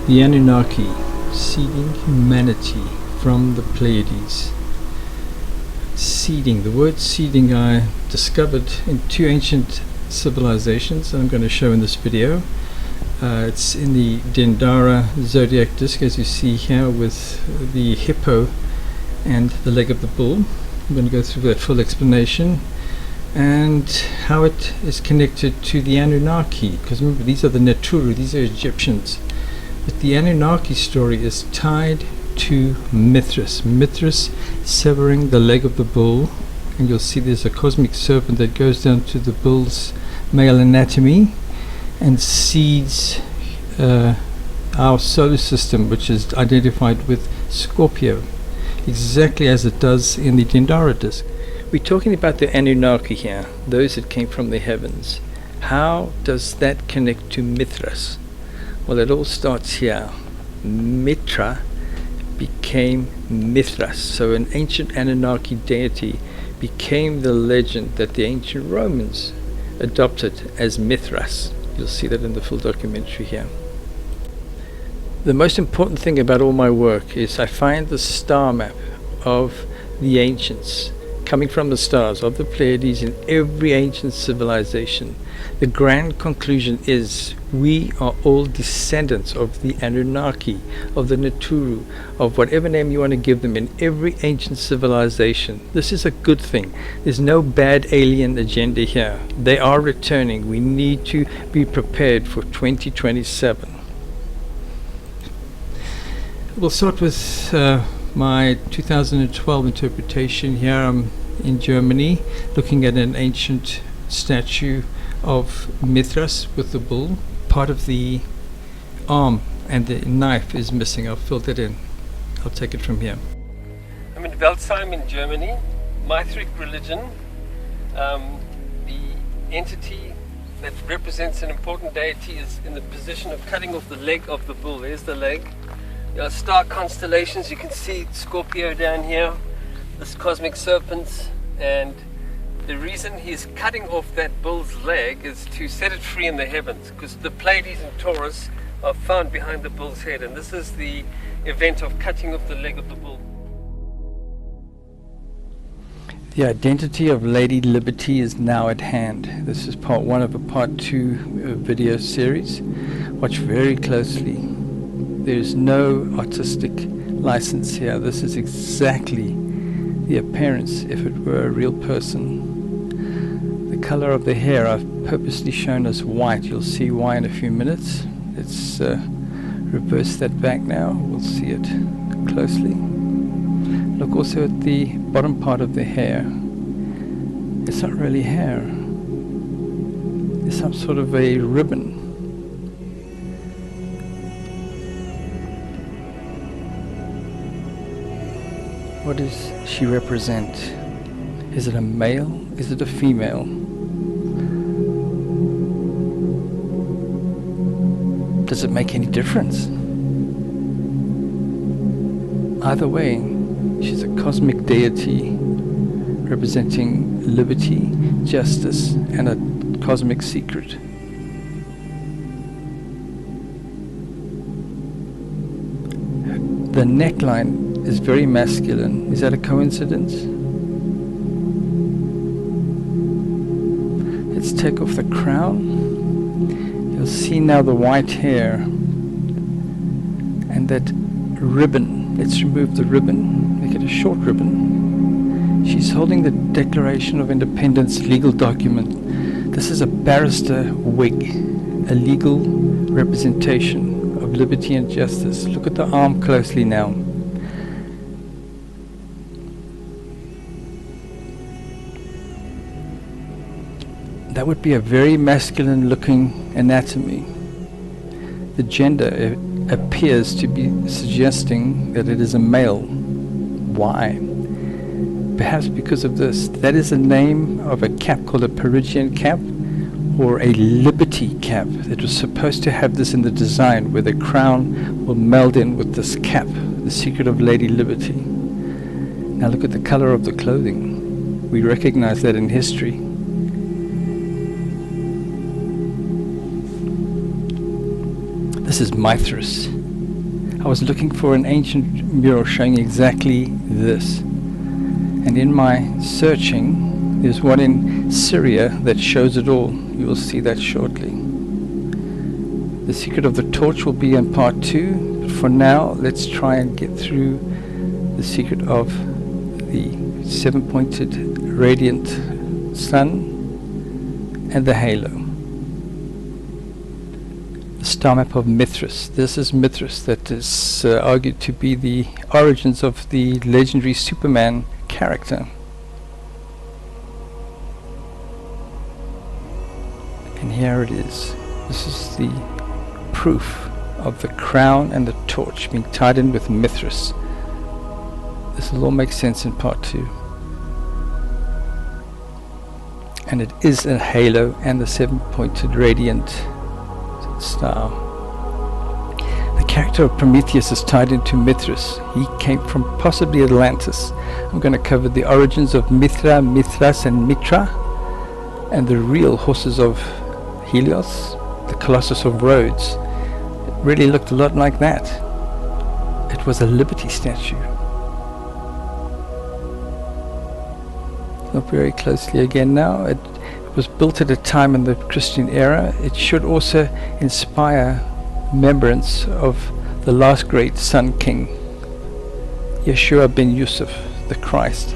The Anunnaki seeding humanity from the Pleiades. Seeding. The word seeding I discovered in two ancient civilizations I'm going to show in this video. It's in the Dendera Zodiac disc, as you see here, with the hippo and the leg of the bull. I'm going to go through that full explanation and how it is connected to the Anunnaki, because remember, these are the Kudurru, these are Egyptians. But the Anunnaki story is tied to Mithras. Mithras severing the leg of the bull, and you'll see there's a cosmic serpent that goes down to the bull's male anatomy and seeds our solar system, which is identified with Scorpio, exactly as it does in the Dendera disc. We're talking about the Anunnaki here, those that came from the heavens. How does that connect to Mithras? Well, it all starts here. Mitra became Mithras. So an ancient Anunnaki deity became the legend that the ancient Romans adopted as Mithras. You'll see that in the full documentary here. The most important thing about all my work is I find the star map of the ancients coming from the stars of the Pleiades in every ancient civilization. The grand conclusion is we are all descendants of the Anunnaki, of the Kudurru, of whatever name you want to give them in every ancient civilization. This is a good thing. There's no bad alien agenda here. They are returning. We need to be prepared for 2027. We'll start with my 2012 interpretation. Here I'm in Germany looking at an ancient statue of Mithras with the bull. Part of the arm and the knife is missing. I'll fill that in. I'll take it from here. I'm in Welzheim in Germany. Mithric religion. The entity that represents an important deity is in the position of cutting off the leg of the bull. There's the leg. There are star constellations. You can see Scorpio down here, this cosmic serpent, and the reason he's cutting off that bull's leg is to set it free in the heavens, because the Pleiades and Taurus are found behind the bull's head, and this is the event of cutting off the leg of the bull. The identity of Lady Liberty is now at hand. This is part one of a part two video series. Watch very closely. There's no artistic license here. This is exactly the appearance if it were a real person. The color of the hair I've purposely shown as white. You'll see why in a few minutes. Let's reverse that back now. We'll see it closely. Look also at the bottom part of the hair. It's not really hair. It's some sort of a ribbon. What does she represent? Is it a male? Is it a female? Does it make any difference? Either way, she's a cosmic deity representing liberty, justice, and a cosmic secret. The neckline is very masculine. Is that a coincidence? Let's take off the crown. You'll see now the white hair and that ribbon. Let's remove the ribbon, make it a short ribbon. She's holding the Declaration of Independence legal document. This is a barrister wig, a legal representation of liberty and justice. Look at the arm closely now. That would be a very masculine looking anatomy. The gender appears to be suggesting that it is a male. Why? Perhaps because of this. That is the name of a cap called a Perugian cap, or a liberty cap, that was supposed to have this in the design, where the crown will meld in with this cap, the secret of Lady Liberty. Now look at the color of the clothing. We recognize that in history. This is Mithras. I was looking for an ancient mural showing exactly this. And in my searching, there's one in Syria that shows it all. You will see that shortly. The secret of the torch will be in part 2. But for now, let's try and get through the secret of the 7-pointed radiant sun and the halo. The star map of Mithras. This is Mithras, that is argued to be the origins of the legendary Superman character. And here it is. This is the proof of the crown and the torch being tied in with Mithras. This will all make sense in part 2. And it is a halo and the 7-pointed radiant star. The character of Prometheus is tied into Mithras. He came from possibly Atlantis. I'm going to cover the origins of Mithra, Mithras and Mitra, and the real horses of Helios, the Colossus of Rhodes. It really looked a lot like that. It was a liberty statue. Look very closely again now. It was built at a time in the Christian era. It should also inspire remembrance of the last great Sun King, Yeshua ben Yusuf, the Christ.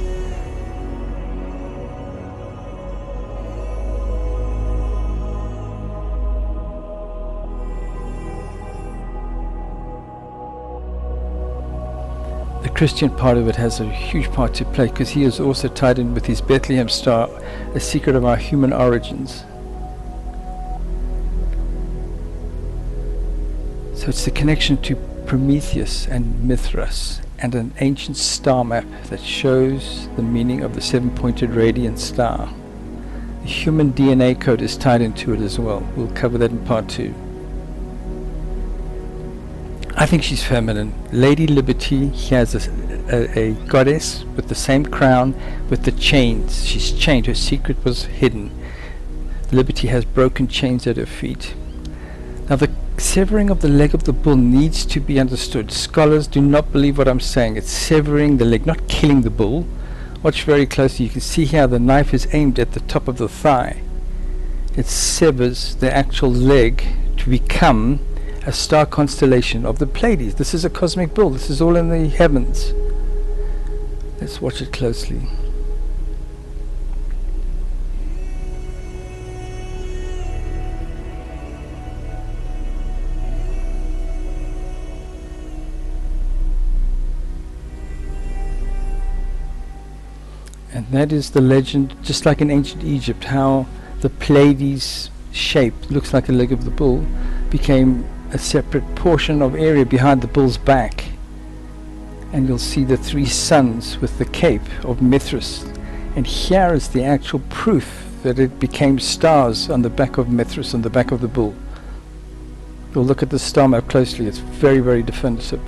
The Christian part of it has a huge part to play because he is also tied in with his Bethlehem star, a secret of our human origins. So it's the connection to Prometheus and Mithras and an ancient star map that shows the meaning of the 7-pointed radiant star. The human DNA code is tied into it as well. We'll cover that in part 2. I think she's feminine. Lady Liberty, she has a goddess with the same crown with the chains. She's chained. Her secret was hidden. Liberty has broken chains at her feet. Now the severing of the leg of the bull needs to be understood. Scholars do not believe what I'm saying. It's severing the leg, not killing the bull. Watch very closely. You can see how the knife is aimed at the top of the thigh. It severs the actual leg to become a star constellation of the Pleiades. This is a cosmic bull. This is all in the heavens. Let's watch it closely. And that is the legend, just like in ancient Egypt, how the Pleiades shape looks like a leg of the bull became a separate portion of area behind the bull's back. And you'll see the 3 suns with the cape of Mithras. And here is the actual proof that it became stars on the back of Mithras, on the back of the bull. You'll look at the star map closely. It's very, very definitive.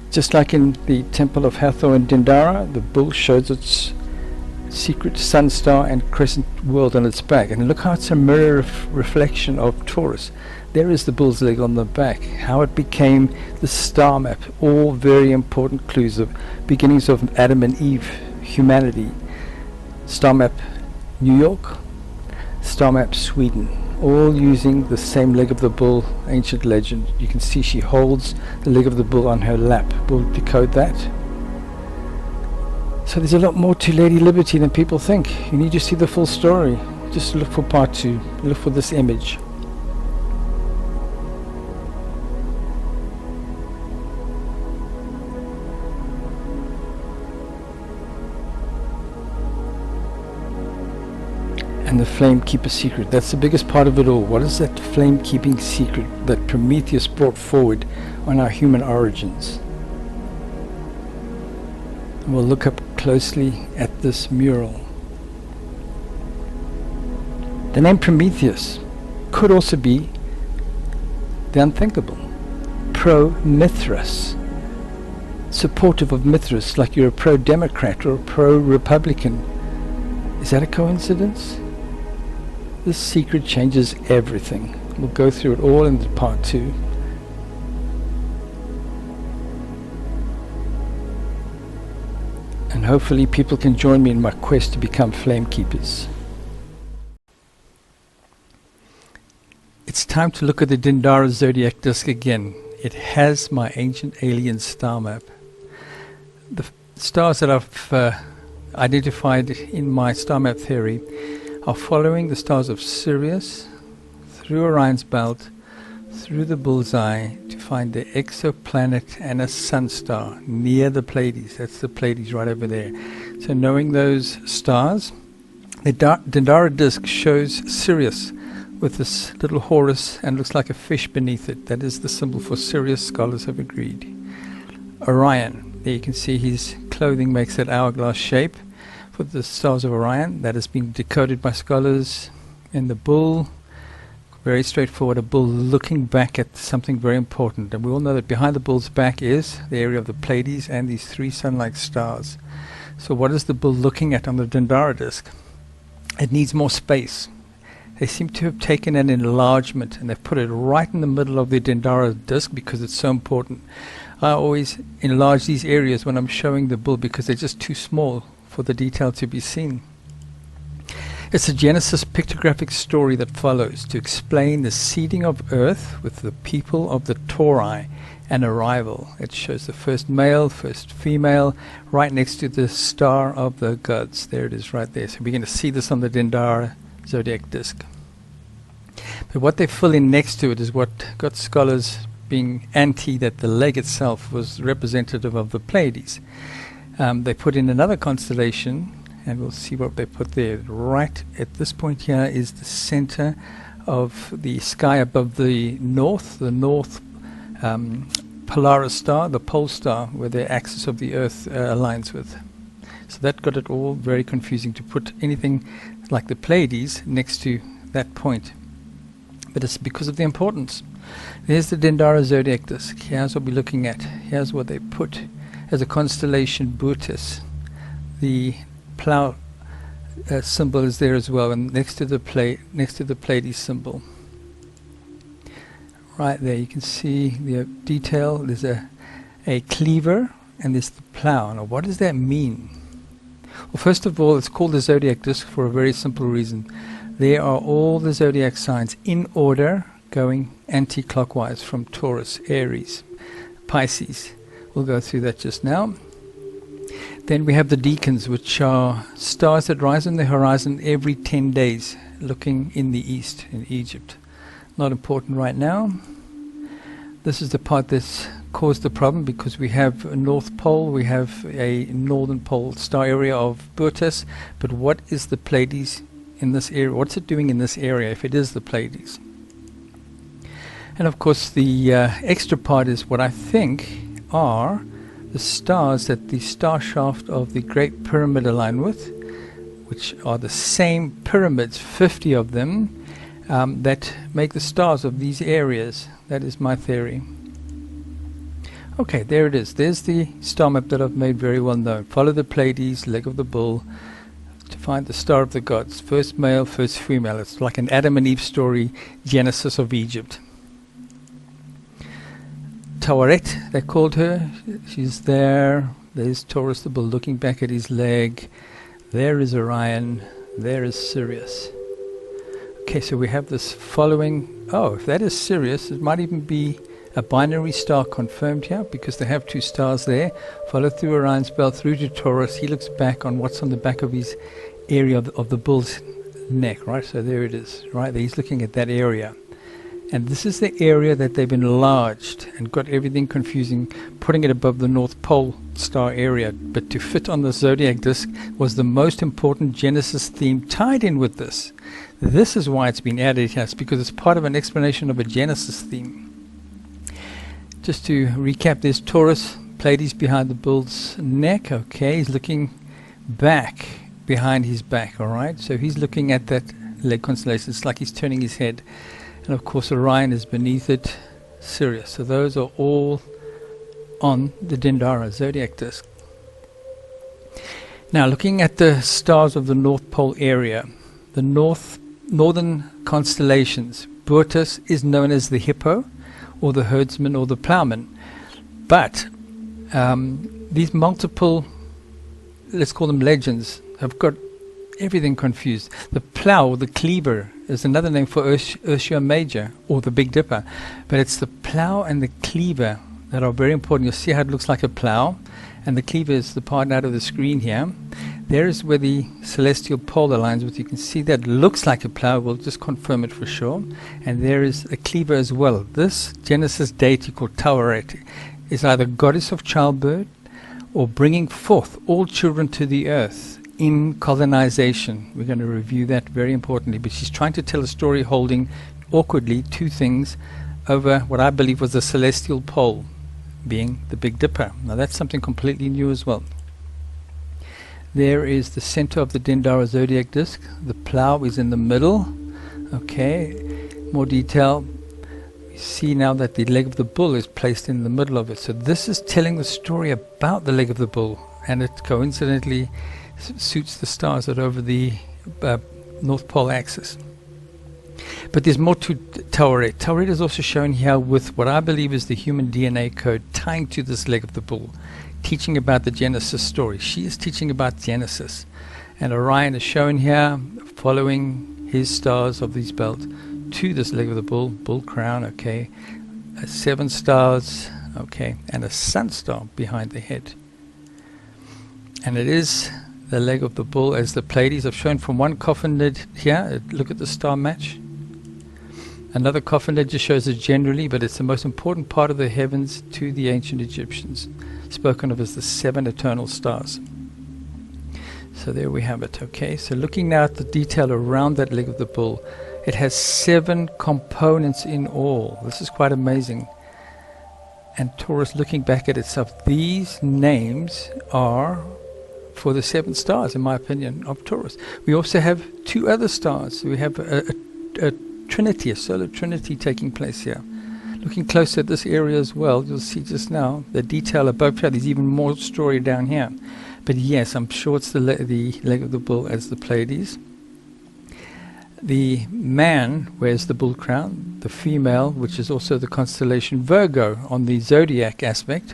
Just like in the temple of Hathor in Dendera, the bull shows its secret sun star and crescent world on its back. And look how it's a mirror reflection of Taurus. There is the bull's leg on the back. How it became the star map. All very important clues of beginnings of Adam and Eve, humanity. Star map New York, star map Sweden. All using the same leg of the bull, ancient legend. You can see she holds the leg of the bull on her lap. We'll decode that. So there's a lot more to Lady Liberty than people think. You need to see the full story. Just look for part 2. Look for this image. And the flamekeeper secret. That's the biggest part of it all. What is that flamekeeping secret that Prometheus brought forward on our human origins? We'll look up closely at this mural. The name Prometheus could also be the unthinkable. Pro-Mithras. Supportive of Mithras, like you're a pro-Democrat or a pro-Republican. Is that a coincidence? This secret changes everything. We'll go through it all in part 2. And hopefully people can join me in my quest to become flamekeepers. It's time to look at the Dendera Zodiac disk again. It has my ancient alien star map. The stars that I've identified in my star map theory are following the stars of Sirius, through Orion's belt, through the bullseye, to find the exoplanet and a sun star near the Pleiades. That's the Pleiades right over there. So knowing those stars, the Dendera disk shows Sirius with this little Horus and looks like a fish beneath it. That is the symbol for Sirius, scholars have agreed. Orion, there you can see his clothing makes that hourglass shape for the stars of Orion. That has been decoded by scholars. In the bull, very straightforward, a bull looking back at something very important. And we all know that behind the bull's back is the area of the Pleiades and these 3 sun-like stars. So what is the bull looking at on the Dendera disk? It needs more space. They seem to have taken an enlargement and they've put it right in the middle of the Dendera disk because it's so important. I always enlarge these areas when I'm showing the bull because they're just too small for the detail to be seen. It's a Genesis pictographic story that follows to explain the seeding of Earth with the people of the Tauri and arrival. It shows the first male, first female, right next to the star of the gods. There it is right there. So we're going to see this on the Dendera Zodiac disk. But what they fill in next to it is what got scholars being anti that the leg itself was representative of the Pleiades. They put in another constellation, and we'll see what they put there. Right at this point here is the center of the sky above the north Polaris star, the pole star, where the axis of the Earth aligns with. So that got it all very confusing to put anything like the Pleiades next to that point. But it's because of the importance. There's the Dendera Zodiac disk. Here's what we're looking at. Here's what they put as a constellation, Bootes. The plow symbol is there as well, and next to the Pleiades symbol. Right there, you can see the detail. There's a cleaver, and there's the plow. Now, what does that mean? Well, first of all, it's called the Zodiac disk for a very simple reason. There are all the zodiac signs in order, going anti-clockwise from Taurus, Aries, Pisces. We'll go through that just now. Then we have the decans, which are stars that rise on the horizon every 10 days, looking in the east, in Egypt. Not important right now. This is the part that's caused the problem because we have a North Pole, we have a Northern Pole star area of Bootes, but what is the Pleiades in this area? What's it doing in this area if it is the Pleiades? And of course the extra part is what I think are the stars that the star shaft of the Great Pyramid align with, which are the same pyramids, 50 of them, that make the stars of these areas. That is my theory. Okay, there it is. There's the star map that I've made very well known. Follow the Pleiades, leg of the bull, to find the star of the gods. First male, first female. It's like an Adam and Eve story, Genesis of Egypt. Taweret, they called her. She's there. There's Taurus the bull looking back at his leg. There is Orion. There is Sirius. Okay, so we have this following. Oh, if that is Sirius, it might even be a binary star confirmed here because they have 2 stars there. Follow through Orion's belt through to Taurus. He looks back on what's on the back of his area of the bull's neck, right? So there it is, right there. He's looking at that area. And this is the area that they've enlarged and got everything confusing, putting it above the North Pole star area. But to fit on the zodiac disk was the most important Genesis theme tied in with this. This is why it's been added here, because it's part of an explanation of a Genesis theme. Just to recap, there's Taurus, Pleiades behind the bull's neck. Okay, he's looking back behind his back, all right? So he's looking at that leg constellation. It's like he's turning his head. And of course Orion is beneath it, Sirius. So those are all on the Dendera Zodiac disk. Now looking at the stars of the North Pole area, the North northern constellations. Boötes is known as the hippo, or the herdsman, or the plowman. But these multiple, let's call them legends, have got everything confused. The plow, or the cleaver, is another name for Ursa Major, or the Big Dipper. But it's the plow and the cleaver that are very important. You'll see how it looks like a plow, and the cleaver is the part out of the screen here. There is where the celestial pole aligns with. You can see that looks like a plow. We'll just confirm it for sure. And there is a cleaver as well. This Genesis deity called Taweret is either goddess of childbirth or bringing forth all children to the earth in colonization. We're going to review that very importantly. But she's trying to tell a story holding awkwardly two things over what I believe was the celestial pole, being the Big Dipper. Now that's something completely new as well. There is the center of the Dendera Zodiac disc. The plow is in the middle. Okay, more detail. You see now that the leg of the bull is placed in the middle of it. So this is telling the story about the leg of the bull, and it coincidentally suits the stars that are over the North Pole axis. But there's more to Taweret. Taweret is also shown here with what I believe is the human DNA code tying to this leg of the bull, teaching about the Genesis story. She is teaching about Genesis. And Orion is shown here following his stars of this belt to this leg of the bull, bull crown, okay, 7 stars, okay, and a sun star behind the head. And it is the leg of the bull as the Pleiades. I've shown from one coffin lid here. Look at the star match. Another coffin lid just shows it generally, but it's the most important part of the heavens to the ancient Egyptians, spoken of as the 7 eternal stars. So there we have it. Okay, so looking now at the detail around that leg of the bull, it has 7 components in all. This is quite amazing. And Taurus, looking back at itself, these names are for the 7 stars, in my opinion, of Taurus. We also have 2 other stars. We have a trinity, a solar trinity taking place here. Looking closer at this area as well, you'll see just now the detail above here. There's even more story down here. But yes, I'm sure it's the leg of the bull as the Pleiades. The man wears the bull crown. The female, which is also the constellation Virgo on the zodiac aspect,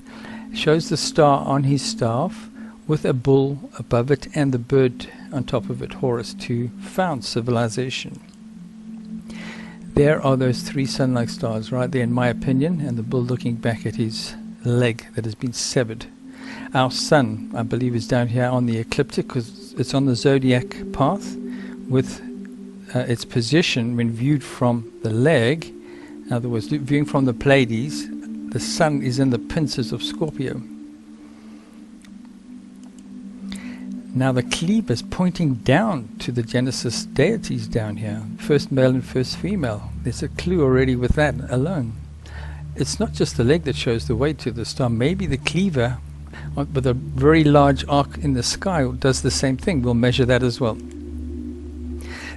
shows the star on his staff with a bull above it and the bird on top of it, Horus, to found civilization. There are those 3 sun-like stars right there, in my opinion, and the bull looking back at his leg that has been severed. Our sun, I believe, is down here on the ecliptic because it's on the zodiac path with its position when viewed from the leg. In other words, viewing from the Pleiades, the sun is in the pincers of Scorpio. Now the cleaver is pointing down to the Genesis deities down here, first male and first female. There's a clue already with that alone. It's not just the leg that shows the way to the star. Maybe the cleaver with a very large arc in the sky does the same thing. We'll measure that as well.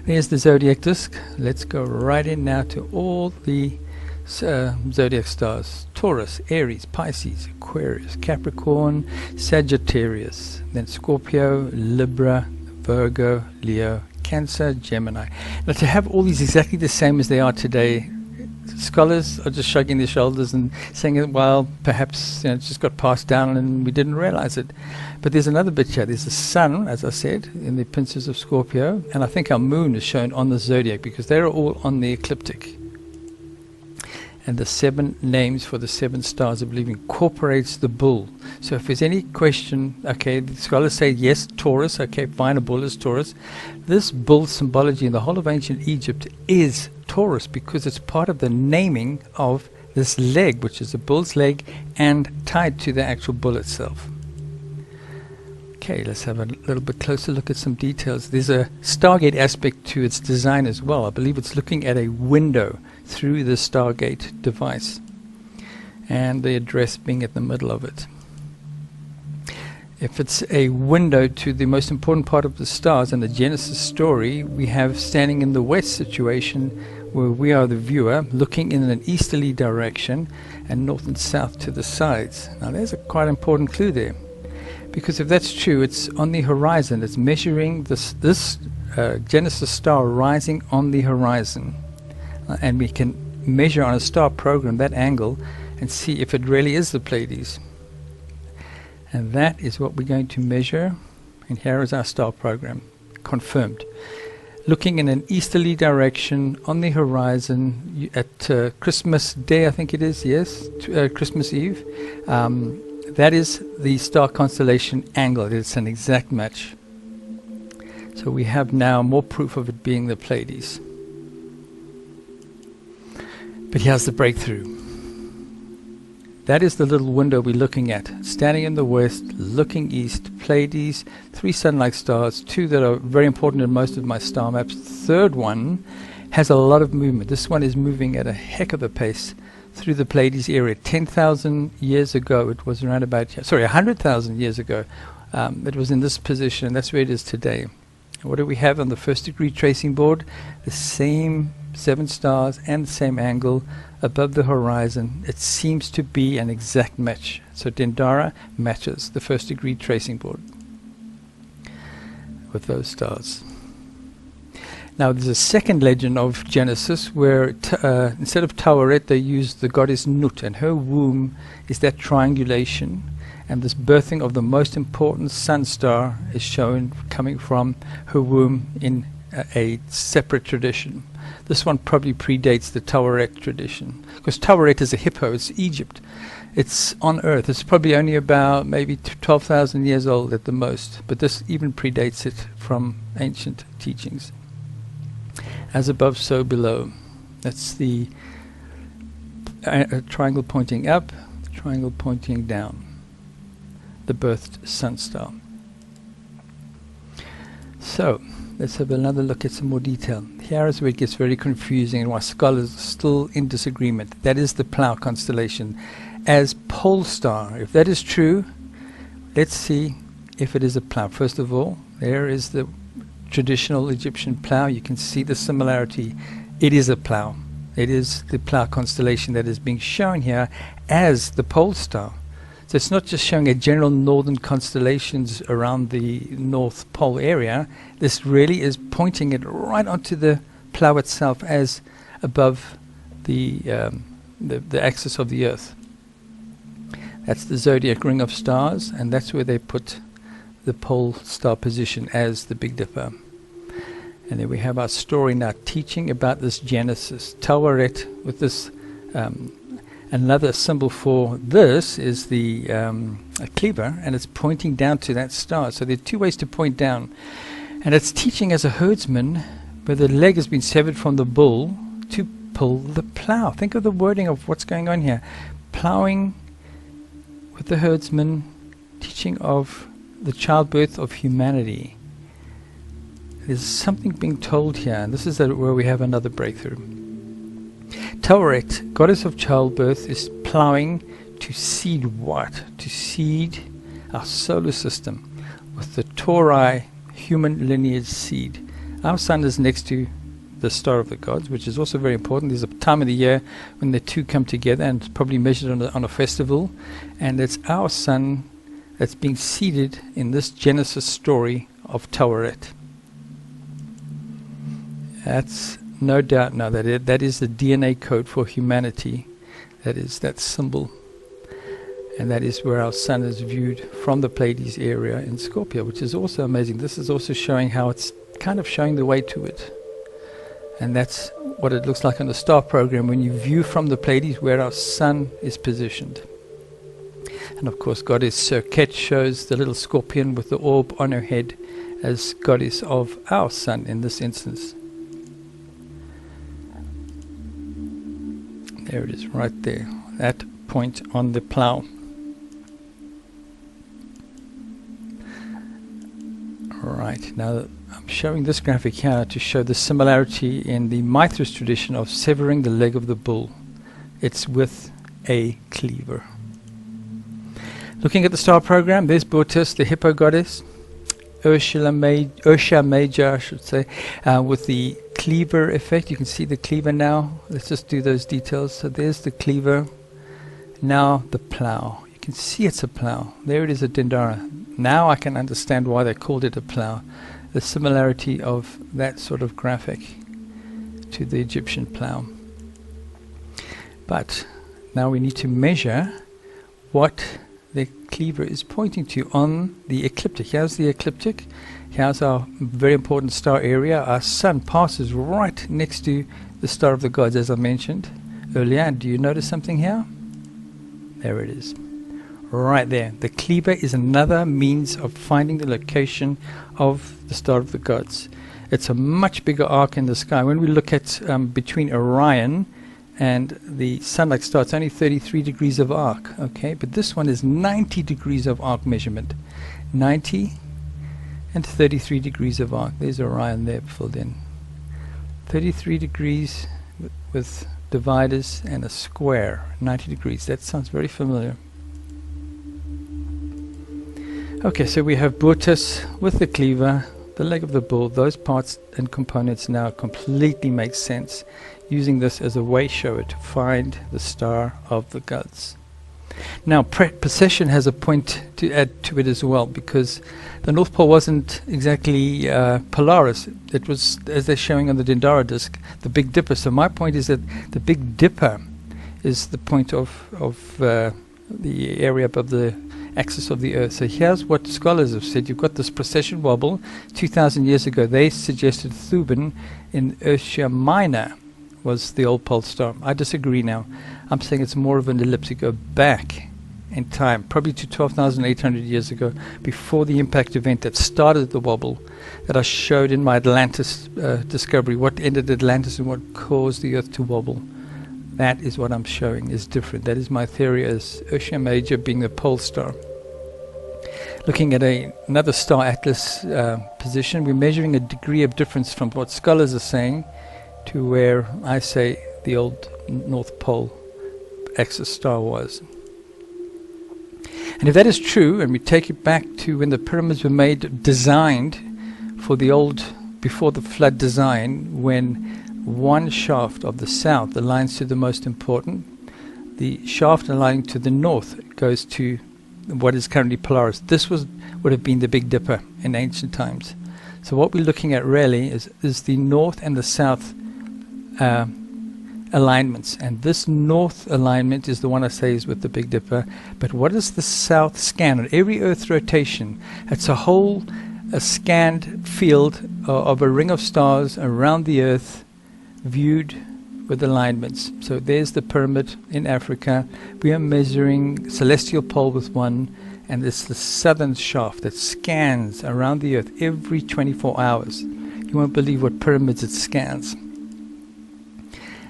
There's the zodiac disc. Let's go right in now to all the zodiac stars: Taurus, Aries, Pisces, Aquarius, Capricorn, Sagittarius, then Scorpio, Libra, Virgo, Leo, Cancer, Gemini. Now, to have all these exactly the same as they are today, scholars are just shrugging their shoulders and saying, well, perhaps it just got passed down and we didn't realize it. But there's another bit here. There's the sun, as I said, in the pincers of Scorpio, and I think our moon is shown on the zodiac because they're all on the ecliptic. And the 7 names for the 7 stars, I believe, incorporates the bull. So if there's any question, okay, the scholars say yes, Taurus, okay, fine, a bull is Taurus. This bull symbology in the whole of ancient Egypt is Taurus because it's part of the naming of this leg, which is a bull's leg and tied to the actual bull itself. Okay, let's have a little bit closer look at some details. There's a Stargate aspect to its design as well. I believe it's looking at a window through the Stargate device, and the address being at the middle of it. If it's a window to the most important part of the stars and the Genesis story, we have standing in the west situation where we are the viewer looking in an easterly direction and north and south to the sides. Now there's a quite important clue there. Because if that's true, it's on the horizon. It's measuring this Genesis star rising on the horizon. And we can measure on a star program that angle and see if it really is the Pleiades. And that is what we're going to measure. And here is our star program, confirmed. Looking in an easterly direction on the horizon at Christmas Day, I think it is, yes, Christmas Eve. That is the star constellation angle. It's an exact match. So we have now more proof of it being the Pleiades. But here's the breakthrough. That is the little window we're looking at. Standing in the west, looking east, Pleiades, 3 sun-like stars, 2 that are very important in most of my star maps. The third one has a lot of movement. This one is moving at a heck of a pace through the Pleiades area. 10,000 years ago, it was around about, 100,000 years ago, it was in this position. That's where it is today. What do we have on the first degree tracing board? The same 7 stars and the same angle above the horizon. It seems to be an exact match. So Dendera matches the first degree tracing board with those stars. Now there's a second legend of Genesis where instead of Taweret they use the goddess Nut, and her womb is that triangulation, and this birthing of the most important sun star is shown coming from her womb in a separate tradition. This one probably predates the Taweret tradition, because Taweret is a hippo, it's Egypt. It's on Earth. It's probably only about maybe 12,000 years old at the most, but this even predates it from ancient teachings. As above, so below. That's the triangle pointing up, triangle pointing down. The birthed sun star. So, let's have another look at some more detail. Here is where it gets very confusing and why scholars are still in disagreement. That is the Plough constellation as pole star. If that is true, let's see if it is a plough. First of all, there is the traditional Egyptian plough. You can see the similarity. It is a plough. It is the Plough constellation that is being shown here as the pole star. So it's not just showing a general northern constellations around the North Pole area. This really is pointing it right onto the plough itself as above the axis of the Earth. That's the zodiac ring of stars, and that's where they put the pole star position as the Big Dipper. And then we have our story now teaching about this Genesis. Taweret with this another symbol for this is the a cleaver, and it's pointing down to that star. So there are 2 ways to point down. And it's teaching as a herdsman where the leg has been severed from the bull to pull the plough. Think of the wording of what's going on here. Ploughing with the herdsman, teaching of the childbirth of humanity. There's something being told here, and this is where we have another breakthrough. Taweret, goddess of childbirth, is ploughing to seed what? To seed our solar system with the Tauri human lineage seed. Our sun is next to the star of the gods, which is also very important. There's a time of the year when the two come together, and it's probably measured on a festival, and it's our sun that's being seeded in this Genesis story of Taweret. That's no doubt now that is the DNA code for humanity. That is that symbol, and that is where our sun is viewed from the Pleiades area in Scorpio, which is also amazing. This is also showing how it's kind of showing the way to it, and that's what it looks like on the star program when you view from the Pleiades where our sun is positioned. And of course goddess Serket shows the little scorpion with the orb on her head as goddess of our sun in this instance. There it is right there, that point on the plough. Alright, now I'm showing this graphic here to show the similarity in the Mithras tradition of severing the leg of the bull. It's with a cleaver. Looking at the star program, there's Bautis, the hippo goddess, Ursa Major, I should say, with the cleaver effect. You can see the cleaver now. Let's just do those details. So there's the cleaver. Now the plough. You can see it's a plough. There it is at Dendera. Now I can understand why they called it a plough. The similarity of that sort of graphic to the Egyptian plough. But now we need to measure what the cleaver is pointing to on the ecliptic. Here's the ecliptic. Here's our very important star area. Our sun passes right next to the star of the gods, as I mentioned earlier. Do you notice something here? There it is. Right there. The cleaver is another means of finding the location of the star of the gods. It's a much bigger arc in the sky. When we look at between Orion and the sun-like star, it's only 33 degrees of arc, okay? But this one is 90 degrees of arc measurement. 90 and 33 degrees of arc. There's Orion there filled in. 33 degrees with dividers and a square. 90 degrees. That sounds very familiar. Okay, so we have Bootes with the cleaver, the leg of the bull. Those parts and components now completely make sense, using this as a way shower to find the star of the gods. Now, precession has a point to add to it as well, because the North Pole wasn't exactly Polaris. It was, as they're showing on the Dendera disk, the Big Dipper. So my point is that the Big Dipper is the point of the area above the axis of the Earth. So here's what scholars have said. You've got this precession wobble. 2,000 years ago, they suggested Thuban in Ursa Minor was the old pole star. I disagree now. I'm saying it's more of an ellipse to go back in time, probably to 12,800 years ago, before the impact event that started the wobble that I showed in my Atlantis discovery. What ended Atlantis and what caused the Earth to wobble. That is what I'm showing is different. That is my theory as Ursa Major being the pole star. Looking at another star atlas position, we're measuring a degree of difference from what scholars are saying to where I say the old North Pole axis star was. And if that is true, and we take it back to when the pyramids were designed for the old, before the flood design, when one shaft of the south aligns to the most important, the shaft aligning to the north goes to what is currently Polaris. This would have been the Big Dipper in ancient times. So what we're looking at really is the north and the south alignments, and this north alignment is the one I say is with the Big Dipper. But what is the south scan? On every Earth rotation, it's a scanned field of a ring of stars around the Earth, viewed with alignments. So there's the pyramid in Africa. We are measuring celestial pole with one, and it's the southern shaft that scans around the Earth every 24 hours. You won't believe what pyramids it scans.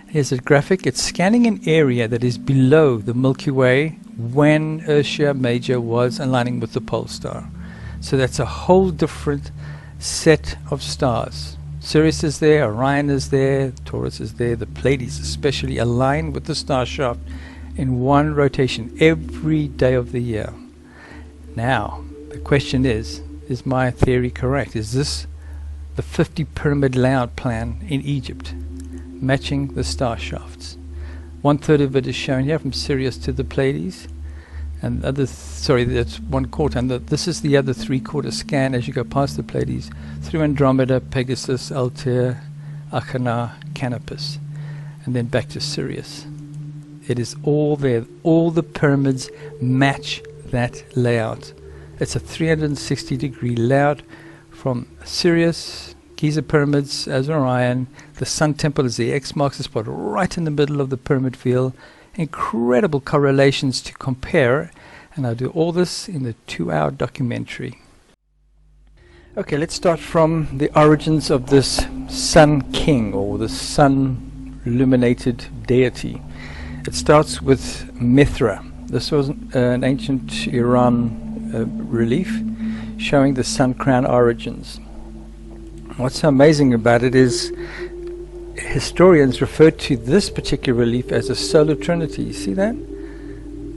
Here's a graphic. It's scanning an area that is below the Milky Way when Ursa Major was aligning with the pole star. So that's a whole different set of stars. Sirius is there, Orion is there, Taurus is there, the Pleiades especially align with the star shaft in one rotation every day of the year. Now, the question is my theory correct? Is this the 50 pyramid layout plan in Egypt, matching the star shafts? 1/3 of it is shown here from Sirius to the Pleiades, and that's 1/4, and this is the other 3/4 scan as you go past the Pleiades through Andromeda, Pegasus, Altair, Achernar, Canopus, and then back to Sirius. It is all there. All the pyramids match that layout. It's a 360-degree layout from Sirius, Giza pyramids as Orion. The Sun Temple is the X marks the spot right in the middle of the pyramid field. Incredible correlations to compare, and I'll do all this in the 2-hour documentary. Okay, let's start from the origins of this Sun King, or the sun illuminated deity. It starts with Mithra. This was an ancient Iran relief showing the sun crown origins. What's so amazing about it is historians refer to this particular relief as a solar trinity. You see that?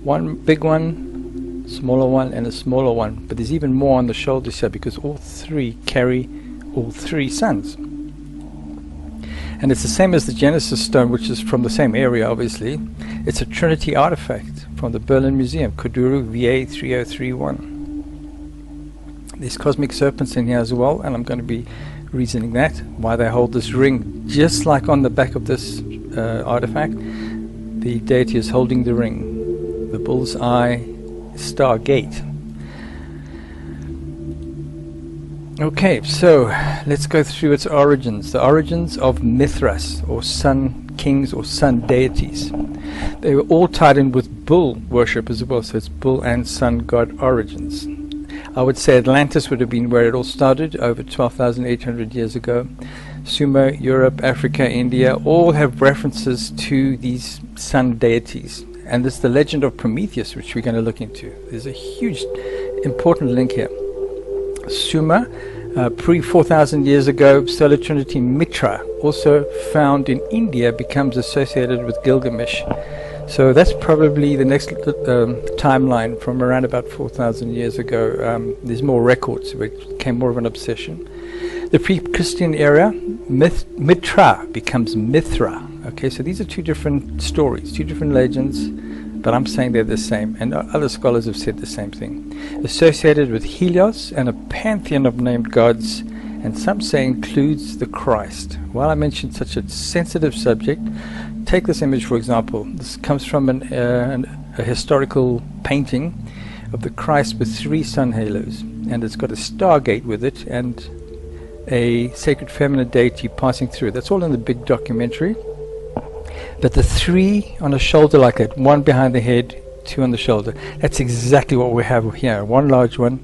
One big one, smaller one, and a smaller one. But there's even more on the shoulders here because all three carry all three suns. And it's the same as the Genesis stone, which is from the same area, obviously. It's a Trinity artifact from the Berlin Museum, Kudurru VA 3031. There's cosmic serpents in here as well, and I'm going to be reasoning that, why they hold this ring. Just like on the back of this artifact, the deity is holding the ring, the bull's eye stargate. Okay, so let's go through its origins. The origins of Mithras, or sun kings or sun deities. They were all tied in with bull worship as well, so it's bull and sun god origins. I would say Atlantis would have been where it all started, over 12,800 years ago. Sumer, Europe, Africa, India, all have references to these sun deities. And there's the legend of Prometheus, which we're going to look into. There's a huge, important link here. Sumer, pre 4,000 years ago, solar trinity Mitra, also found in India, becomes associated with Gilgamesh. So that's probably the next timeline from around about 4,000 years ago. There's more records, so it became more of an obsession. The pre-Christian era, Mitra becomes Mithra. Okay, so these are two different stories, two different legends, but I'm saying they're the same, and other scholars have said the same thing. Associated with Helios and a pantheon of named gods, and some say includes the Christ. While I mentioned such a sensitive subject, take this image for example. This comes from a historical painting of the Christ with 3 sun halos, and it's got a stargate with it and a sacred feminine deity passing through. That's all in the big documentary. But the 3 on a shoulder like that, 1 behind the head, 2 on the shoulder, that's exactly what we have here. 1 large one,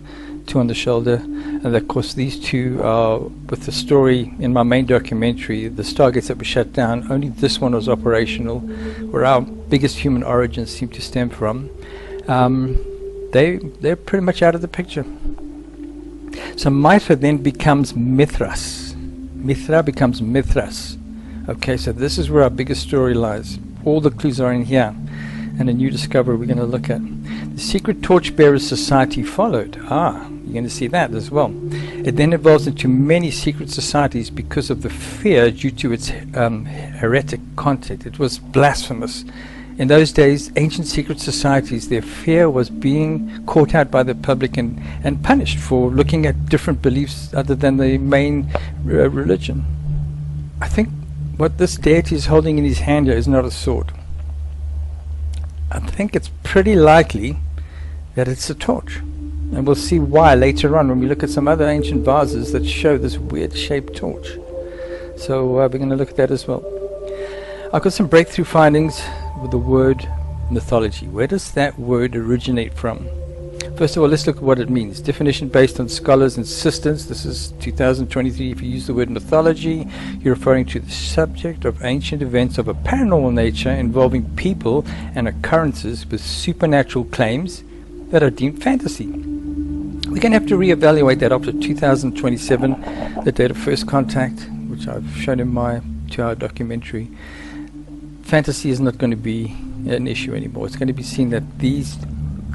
2 on the shoulder, and of course these 2 are with the story in my main documentary, the stargates that were shut down. Only this one was operational, where our biggest human origins seem to stem from. They're pretty much out of the picture. So Mithra then becomes Mithras. Mithra becomes Mithras. Okay, so this is where our biggest story lies. All the clues are in here, and a new discovery we're going to look at. The secret torchbearer society followed. You're going to see that as well. It then evolves into many secret societies because of the fear due to its heretic content. It was blasphemous. In those days, ancient secret societies, their fear was being caught out by the public and punished for looking at different beliefs other than the main religion. I think what this deity is holding in his hand here is not a sword. I think it's pretty likely that it's a torch. And we'll see why later on when we look at some other ancient vases that show this weird shaped torch. So we're going to look at that as well. I've got some breakthrough findings with the word mythology. Where does that word originate from? First of all, let's look at what it means. Definition based on scholars' insistence. This is 2023. If you use the word mythology, you're referring to the subject of ancient events of a paranormal nature involving people and occurrences with supernatural claims that are deemed fantasy. We're going to have to reevaluate that after 2027, the date of first contact, which I've shown in my 2-hour documentary. Fantasy is not going to be an issue anymore. It's going to be seen that these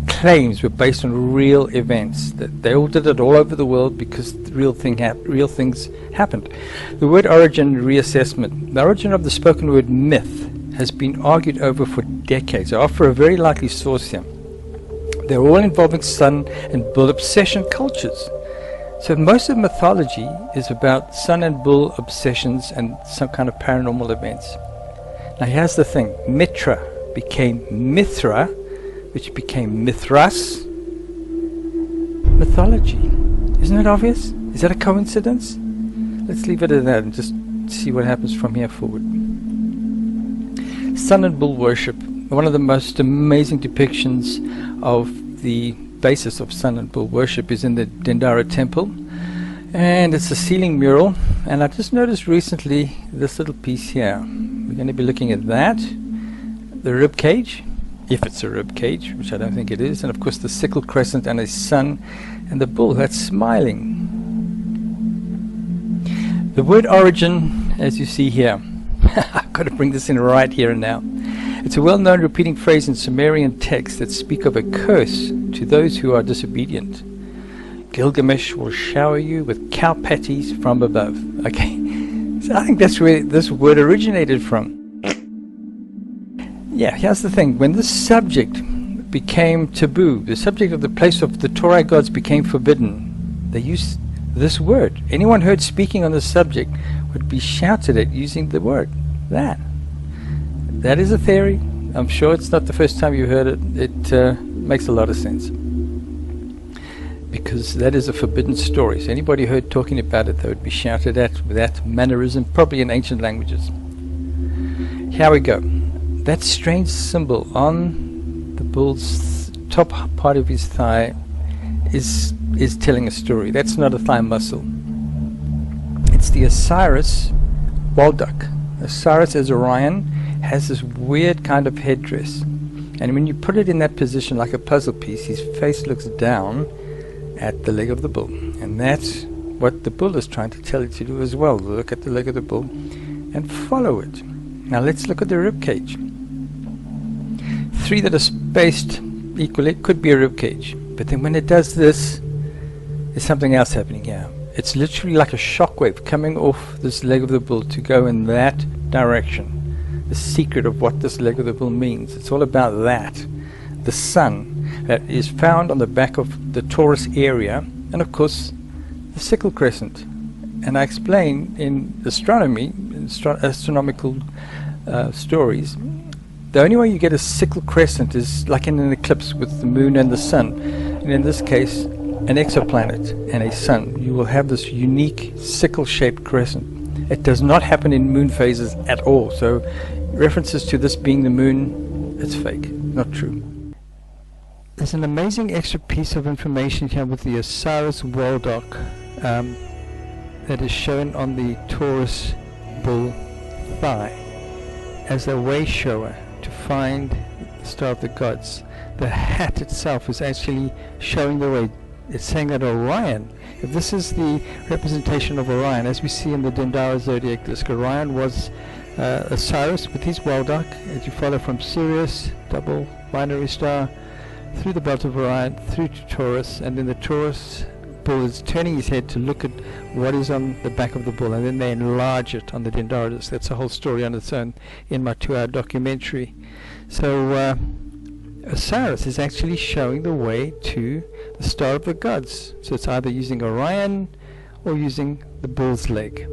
claims were based on real events, that they all did it all over the world because real things happened. The word origin reassessment. The origin of the spoken word myth has been argued over for decades. I offer a very likely source here. They're all involving sun and bull obsession cultures. So most of mythology is about sun and bull obsessions and some kind of paranormal events. Now here's the thing. Mitra became Mithra, which became Mithras. Mythology. Isn't it obvious? Is that a coincidence? Let's leave it at that and just see what happens from here forward. Sun and bull worship. One of the most amazing depictions of the basis of sun and bull worship is in the Dendera temple. And it's a ceiling mural. And I just noticed recently this little piece here. We're going to be looking at that. The rib cage, if it's a rib cage, which I don't think it is. And of course the sickle crescent and a sun and the bull that's smiling. The word origin, as you see here. I've got to bring this in right here and now. It's a well-known repeating phrase in Sumerian texts that speak of a curse to those who are disobedient. Gilgamesh will shower you with cow patties from above. Okay, so I think that's where this word originated from. Yeah, here's the thing. When this subject became taboo, the subject of the place of the Torah gods became forbidden, They use this word. Anyone heard speaking on this subject would be shouted at using the word that. That is a theory. I'm sure it's not the first time you heard it. It makes a lot of sense, because that is a forbidden story. So anybody heard talking about it, they would be shouted at with that mannerism, probably in ancient languages. Here we go. That strange symbol on the bull's top part of his thigh is telling a story. That's not a thigh muscle. It's the Osiris Walduck. Osiris as Orion has this weird kind of headdress, and when you put it in that position like a puzzle piece, his face looks down at the leg of the bull, and that's what the bull is trying to tell you to do as well. Look at the leg of the bull and follow it. Now let's look at the rib cage. Three that are spaced equally could be a rib cage, but then when it does this, there's something else happening here. It's literally like a shockwave coming off this leg of the bull to go in that direction. The secret of what this leg of the bull means, it's all about that. The sun that is found on the back of the Taurus area, and of course the sickle crescent. And I explain in astronomy, astronomical stories, the only way you get a sickle crescent is like in an eclipse with the moon and the sun, and in this case an exoplanet and a sun. You will have this unique sickle-shaped crescent. It does not happen in moon phases at all, so references to this being the moon, it's fake, not true. There's an amazing extra piece of information here with the Osiris Waldock that is shown on the Taurus bull thigh as a way shower to find the star of the gods. The hat itself is actually showing the way. It's saying that Orion, if this is the representation of Orion, as we see in the Dendera Zodiac disc, Orion was Osiris with his Waldock, as you follow from Sirius, double binary star, through the belt of Orion, through to Taurus, and then the Taurus bull is turning his head to look at what is on the back of the bull, and then they enlarge it on the Dendera disc. That's a whole story on its own in my 2-hour documentary. So Osiris is actually showing the way to the star of the gods. So it's either using Orion or using the bull's leg.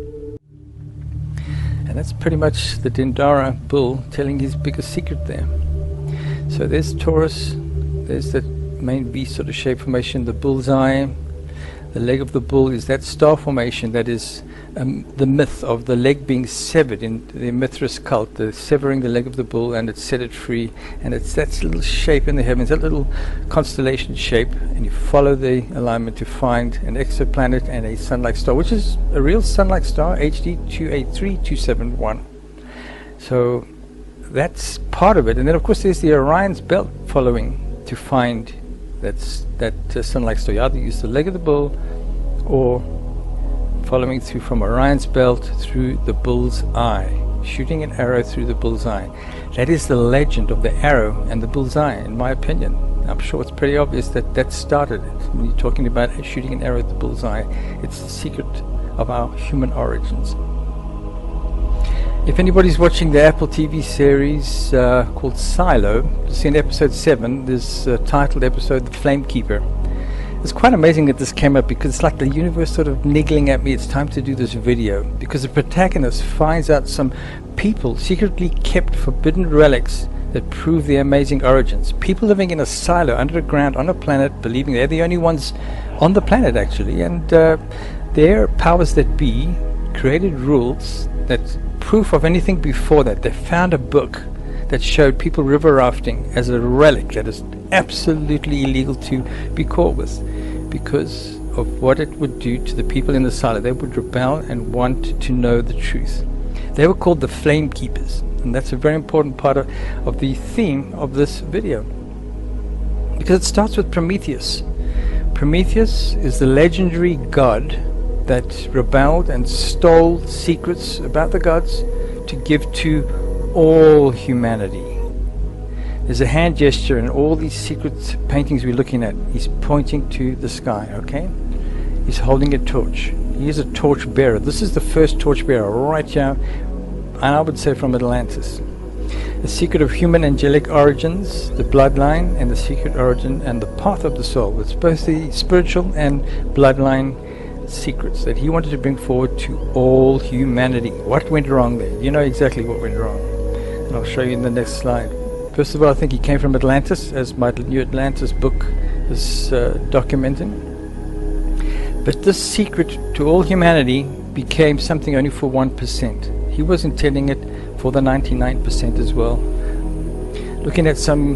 And that's pretty much the Dendera bull telling his biggest secret there. So there's Taurus, there's that main beast sort of shape formation, the bull's eye. The leg of the bull is that star formation that is the myth of the leg being severed in the Mithras cult, the severing the leg of the bull and it set it free, and it's that little shape in the heavens, that little constellation shape, and you follow the alignment to find an exoplanet and a sun-like star, which is a real sun-like star, HD 283271. So that's part of it, and then of course there's the Orion's belt following to find that sun-like star. You either use the leg of the bull or following through from Orion's belt through the bull's eye, shooting an arrow through the bull's eye. That is the legend of the arrow and the bull's eye, in my opinion. I'm sure it's pretty obvious that that started it. When you're talking about shooting an arrow at the bull's eye, it's the secret of our human origins. If anybody's watching the Apple TV series called Silo, you'll see in episode 7, this titled episode, The Flamekeeper. It's quite amazing that this came up, because it's like the universe sort of niggling at me, it's time to do this video, because the protagonist finds out some people secretly kept forbidden relics that prove their amazing origins. People living in a silo underground on a planet, believing they're the only ones on the planet actually, and their powers that be created rules that proof of anything before that. They found a book that showed people river rafting as a relic that is absolutely illegal to be caught with, because of what it would do to the people in the silo. They would rebel and want to know the truth. They were called the flamekeepers, and that's a very important part of the theme of this video, because it starts with Prometheus. Prometheus is the legendary god that rebelled and stole secrets about the gods to give to all humanity. There's a hand gesture in all these secret paintings we're looking at. He's pointing to the sky, okay? He's holding a torch. He is a torch bearer. This is the first torch bearer right here, and I would say from Atlantis. The secret of human angelic origins, the bloodline, and the secret origin and the path of the soul. It's both the spiritual and bloodline secrets that he wanted to bring forward to all humanity. What went wrong there? You know exactly what went wrong. And I'll show you in the next slide. First of all, I think he came from Atlantis, as my new Atlantis book is documenting. But this secret to all humanity became something only for 1%. He was intending it for the 99% as well. Looking at some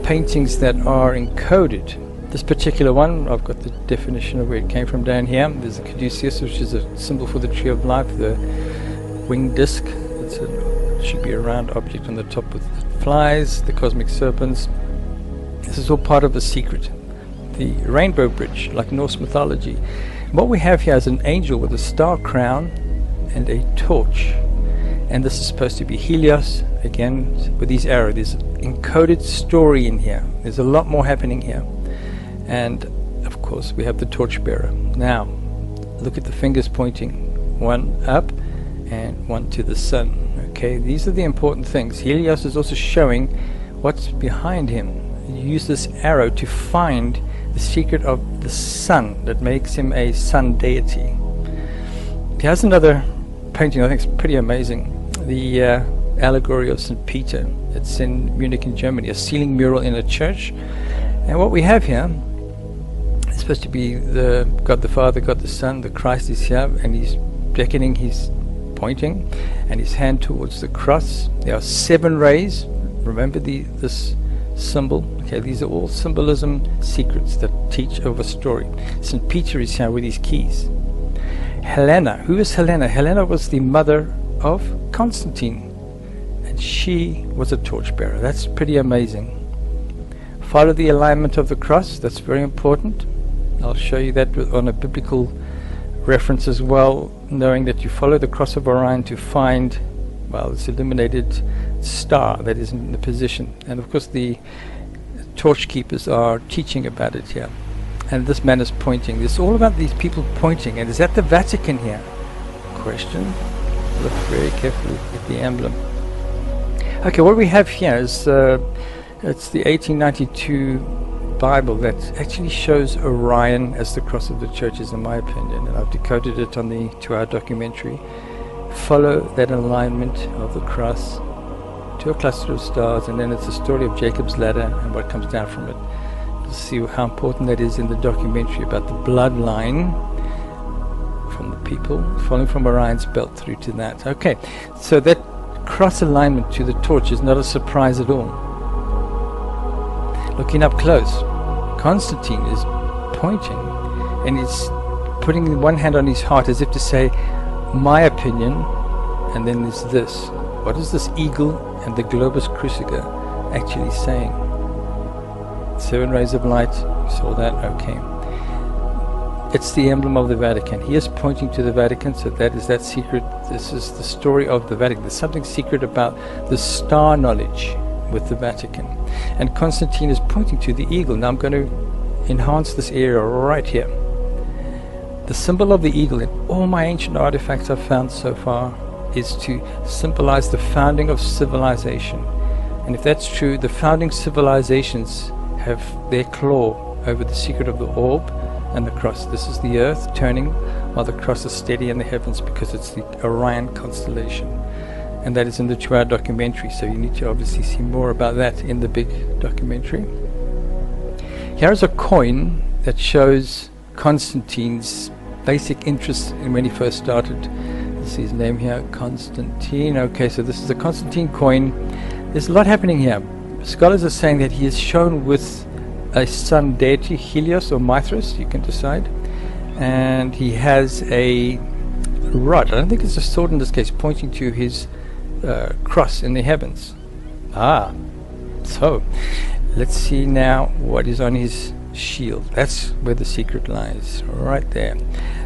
paintings that are encoded. This particular one, I've got the definition of where it came from down here. There's a caduceus, which is a symbol for the tree of life, the winged disc. It should be a round object on the top with the flies, the cosmic serpents. This is all part of a secret. The rainbow bridge, like Norse mythology. What we have here is an angel with a star crown and a torch. And this is supposed to be Helios, again, with these arrows. There's an encoded story in here. There's a lot more happening here. And, of course, we have the torchbearer. Now, look at the fingers pointing. One up and one to the sun. Okay, these are the important things. Helios is also showing what's behind him. You use this arrow to find the secret of the sun that makes him a sun deity. He has another painting I think is pretty amazing. The allegory of St. Peter. It's in Munich in Germany, a ceiling mural in a church. And what we have here is supposed to be the God the Father, God the Son, the Christ is here, and he's beckoning, he's pointing, and his hand towards the cross. There are 7 rays. Remember this symbol? Okay, these are all symbolism secrets that teach of a story. St. Peter is here with his keys. Helena. Who is Helena? Helena was the mother of Constantine, and she was a torchbearer. That's pretty amazing. Follow the alignment of the cross. That's very important. I'll show you that on a biblical reference as well, knowing that you follow the cross of Orion to find, well, this illuminated star that is in the position. And of course the torch keepers are teaching about it here. And this man is pointing. It's all about these people pointing. And is that the Vatican here? Question. Look very carefully at the emblem. Okay, what we have here is it's the 1892 Bible that actually shows Orion as the cross of the churches, in my opinion, and I've decoded it on the 2-hour documentary. Follow that alignment of the cross to a cluster of stars, and then it's the story of Jacob's ladder and what comes down from it. You'll see how important that is in the documentary about the bloodline from the people following from Orion's belt through to that. Okay, so that cross alignment to the torch is not a surprise at all. Looking up close, Constantine is pointing and he's putting one hand on his heart as if to say, my opinion, and then there's this. What is this eagle and the globus cruciger actually saying? 7 rays of light, you saw that, okay. It's the emblem of the Vatican. He is pointing to the Vatican, so that is that secret. This is the story of the Vatican. There's something secret about the star knowledge with the Vatican. And Constantine is pointing to the eagle. Now I'm going to enhance this area right here. The symbol of the eagle in all my ancient artifacts I've found so far is to symbolize the founding of civilization. And if that's true, the founding civilizations have their claw over the secret of the orb and the cross. This is the earth turning while the cross is steady in the heavens, because it's the Orion constellation. And that is in the 2-hour documentary, so you need to obviously see more about that in the big documentary. Here's a coin that shows Constantine's basic interest in when he first started. This is his name here, Constantine. Okay, so this is a Constantine coin. There's a lot happening here. Scholars are saying that he is shown with a sun deity, Helios or Mithras, you can decide. And he has a rod, I don't think it's a sword in this case, pointing to his cross in the heavens. So let's see now what is on his shield. That's where the secret lies, right there.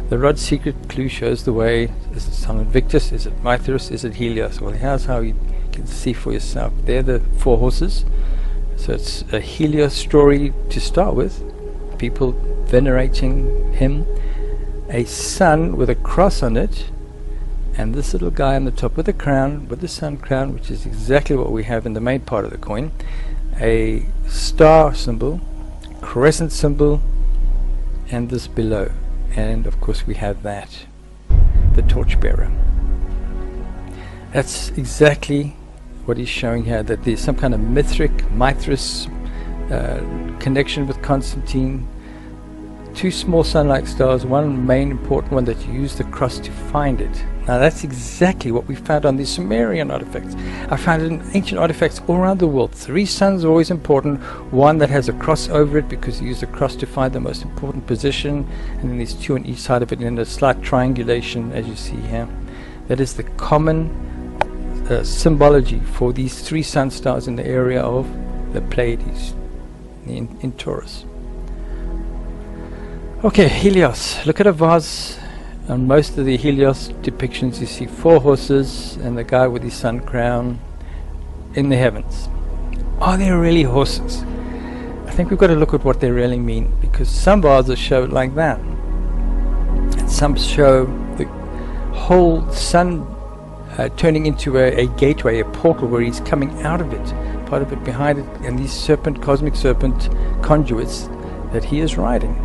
The rod's secret clue shows the way. Is it Sun Invictus? Is it Mithras? Is it Helios? Well, here's how you can see for yourself. They're the 4 horses. So it's a Helios story to start with, people venerating him, a sun with a cross on it, And this little guy on the top with the crown, with the sun crown, which is exactly what we have in the main part of the coin, a star symbol, crescent symbol, and this below. And of course we have that, the torchbearer. That's exactly what he's showing here, that there's some kind of Mithras connection with Constantine. Two small sun-like stars, one main important one that you use the cross to find it. Now that's exactly what we found on the Sumerian artifacts. I found it in ancient artifacts all around the world. 3 suns are always important. One that has a cross over it because you use the cross to find the most important position, and then there's 2 on each side of it in a slight triangulation, as you see here. That is the common symbology for these 3 sun stars in the area of the Pleiades in Taurus. Okay, Helios. Look at a vase. On most of the Helios depictions you see 4 horses and the guy with his sun crown in the heavens. Are they really horses? I think we've got to look at what they really mean, because some vases show it like that, and some show the whole sun turning into a gateway, a portal where he's coming out of it, part of it behind it, and these cosmic serpent conduits that he is riding.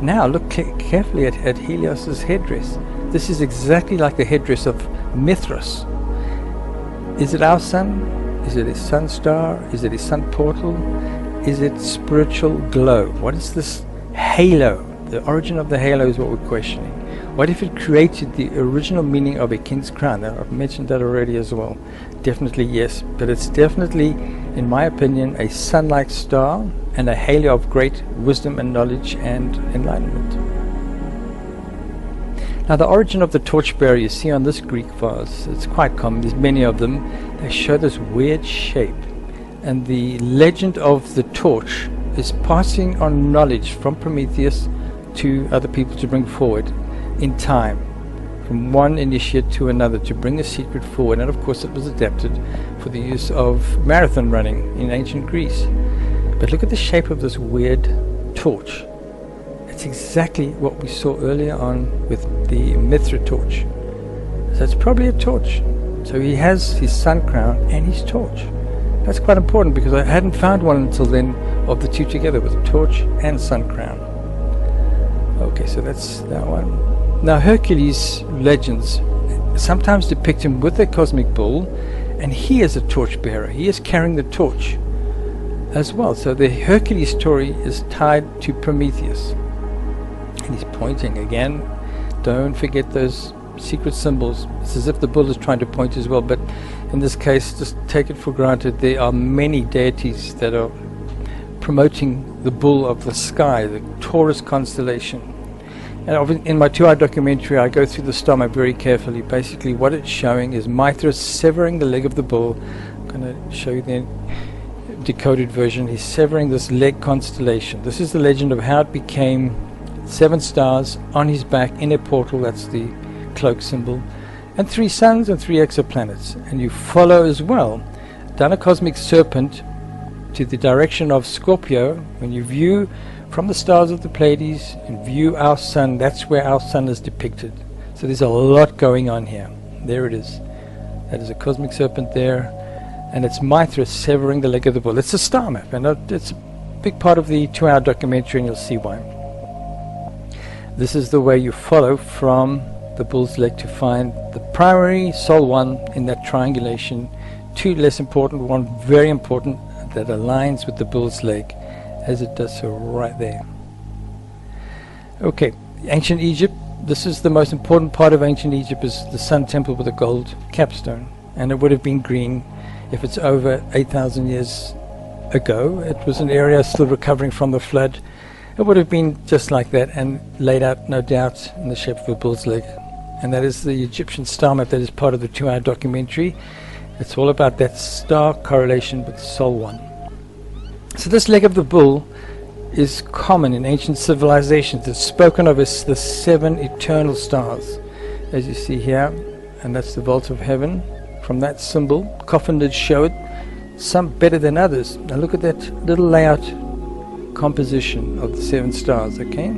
Now look carefully at Helios's headdress. This is exactly like the headdress of Mithras. Is it our sun? Is it a sun star? Is it a sun portal? Is it spiritual glow? What is this halo? The origin of the halo is what we're questioning. What if it created the original meaning of a king's crown? Now, I've mentioned that already as well. Definitely yes, but it's definitely, in my opinion, a sun-like star and a halo of great wisdom and knowledge and enlightenment. Now the origin of the torchbearer you see on this Greek vase, it's quite common, there's many of them. They show this weird shape, and the legend of the torch is passing on knowledge from Prometheus to other people to bring forward in time, from one initiate to another, to bring a secret forward. And of course it was adapted for the use of marathon running in ancient Greece. But look at the shape of this weird torch. It's exactly what we saw earlier on with the Mithra torch. So it's probably a torch. So he has his sun crown and his torch. That's quite important, because I hadn't found one until then of the 2 together, with a torch and sun crown. Okay, so that's that one. Now Hercules legends sometimes depict him with a cosmic bull, and he is a torch bearer. He is carrying the torch as well. So the Hercules story is tied to Prometheus, and he's pointing again. Don't forget those secret symbols. It's as if the bull is trying to point as well, but in this case, just take it for granted, there are many deities that are promoting the bull of the sky, the Taurus constellation. And in my 2-hour documentary I go through the star map very carefully. Basically what it's showing is Mithras severing the leg of the bull. I'm going to show you the decoded version. He's severing this leg constellation. This is the legend of how it became 7 stars on his back in a portal. That's the cloak symbol, and 3 suns and 3 exoplanets. And you follow as well down a cosmic serpent to the direction of Scorpio. When you view from the stars of the Pleiades and view our sun, that's where our sun is depicted. So there's a lot going on here. There it is. That is a cosmic serpent there, and it's Mithras severing the leg of the bull. It's a star map, and it's a big part of the 2-hour documentary, and you'll see why. This is the way you follow from the bull's leg to find the primary Sol 1 in that triangulation. 2 less important, 1 very important, that aligns with the bull's leg, as it does so right there. Okay, ancient Egypt. This is the most important part of ancient Egypt, is the sun temple with a gold capstone, and it would have been green if it's over 8,000 years ago. It was an area still recovering from the flood. It would have been just like that, and laid out, no doubt, in the shape of a bull's leg. And that is the Egyptian star map that is part of the 2-hour documentary. It's all about that star correlation with Sol 1. So this leg of the bull is common in ancient civilizations. It's spoken of as the 7 eternal stars, as you see here, and that's the vault of heaven. From that symbol, coffin lids show it, some better than others. Now look at that little layout composition of the 7 stars. Okay,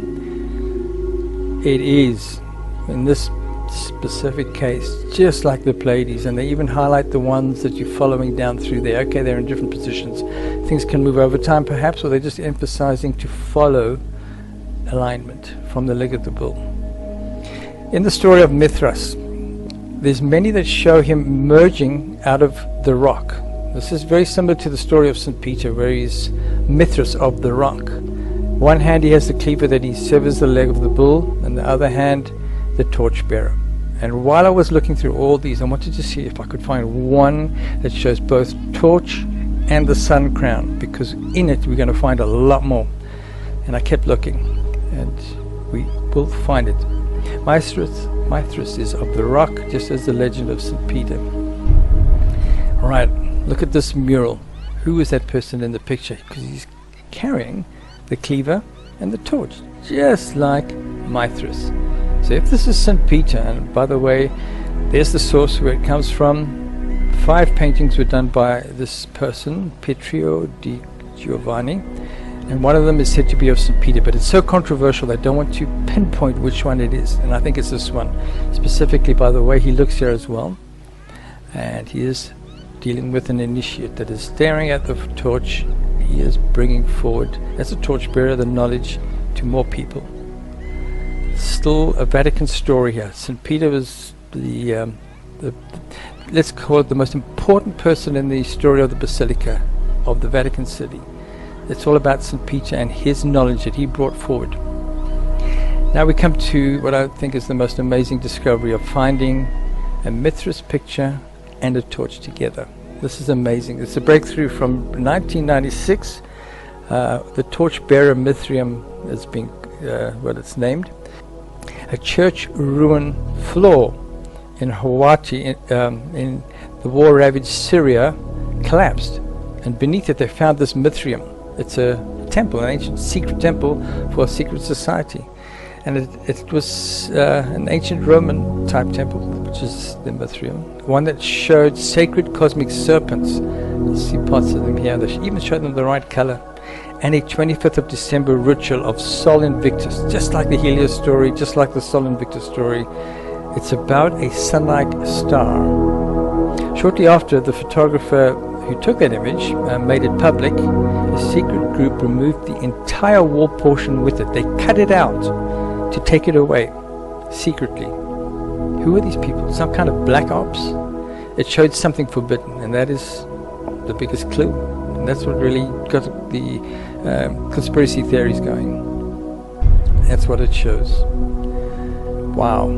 it is in this specific case, just like the Pleiades, and they even highlight the ones that you're following down through there. Okay, they're in different positions. Things can move over time perhaps, or they're just emphasizing to follow alignment from the leg of the bull. In the story of Mithras, there's many that show him emerging out of the rock. This is very similar to the story of St. Peter, where he's Mithras of the rock. One hand he has the cleaver that he severs the leg of the bull, and the other hand the torchbearer. And while I was looking through all these, I wanted to see if I could find one that shows both torch and the sun crown, because in it we're going to find a lot more. And I kept looking, and we will find it. Mithras is of the rock, just as the legend of St. Peter. Right, look at this mural. Who is that person in the picture? Because he's carrying the cleaver and the torch, just like Mithras. So if this is St. Peter, and by the way, there's the source where it comes from. 5 paintings were done by this person, Pietro di Giovanni, and one of them is said to be of St. Peter, but it's so controversial I don't want to pinpoint which one it is, and I think it's this one. Specifically, by the way, he looks here as well, and he is dealing with an initiate that is staring at the torch. He is bringing forward, as a torchbearer, the knowledge to more people. Still a Vatican story here. St. Peter was the let's call it the most important person in the story of the Basilica of the Vatican City. It's all about St. Peter and his knowledge that he brought forward. Now we come to what I think is the most amazing discovery of finding a Mithras picture and a torch together. This is amazing. It's a breakthrough from 1996. The torchbearer Mithrium is being what it's named. A church ruin floor in Hawaii in the war-ravaged Syria collapsed, and beneath it they found this Mithrium. It's a temple, an ancient secret temple for a secret society, and it was an ancient Roman type temple, which is the Mithrium, one that showed sacred cosmic serpents. You'll see parts of them here. They even showed them the right color, and a 25th of December ritual of Sol Invictus, just like the Helios story, just like the Sol Invictus story. It's about a sunlight star. Shortly after, the photographer who took that image made it public. A secret group removed the entire wall portion with it. They cut it out to take it away secretly. Who are these people? Some kind of black ops? It showed something forbidden, and that is the biggest clue. And that's what really got the conspiracy theories going. That's what it shows. Wow.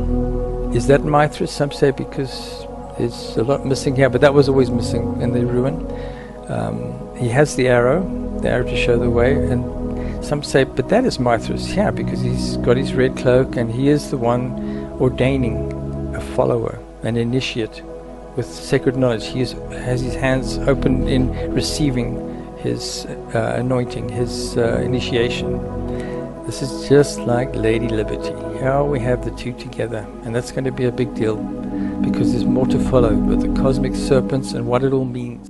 Is that Mithras? Some say because there's a lot missing here, but that was always missing in the ruin. He has the arrow to show the way, and some say, but that is Mithras, yeah, because he's got his red cloak, and he is the one ordaining a follower, an initiate with sacred knowledge. He has his hands open in receiving his anointing, his initiation. This is just like Lady Liberty. How we have the two together, and that's going to be a big deal, because there's more to follow with the cosmic serpents and what it all means.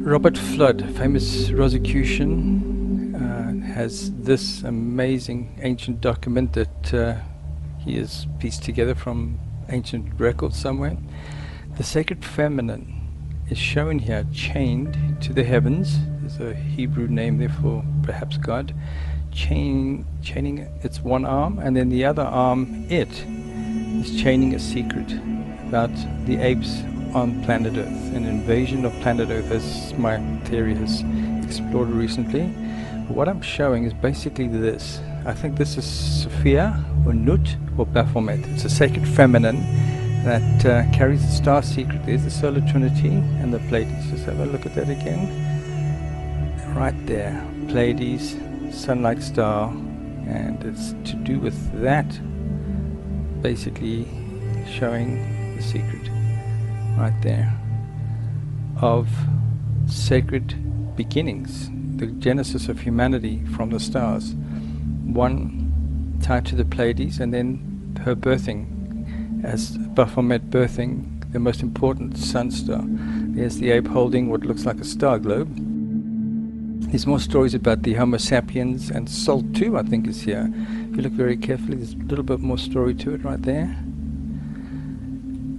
Robert Flood, famous Rosicrucian, has this amazing ancient document that he has pieced together from ancient records somewhere. The sacred feminine is shown here, chained to the heavens. There's a Hebrew name there for perhaps God. Chaining its one arm, and then the other arm, it is chaining a secret about the apes on planet Earth, an invasion of planet Earth, as my theory has explored recently. What I'm showing is basically this. I think this is Sophia or Nut or Baphomet. It's a sacred feminine that carries the star secret. There's the solar trinity and the Pleiades. Just have a look at that again. Right there, Pleiades, sunlight star, and it's to do with that, basically showing the secret right there of sacred beginnings, the genesis of humanity from the stars. One tied to the Pleiades, and then her birthing, as Baphomet birthing the most important sun star. There's the ape holding what looks like a star globe. There's more stories about the Homo sapiens, and Sol too, I think, is here, If you look very carefully, there's a little bit more story to it right there.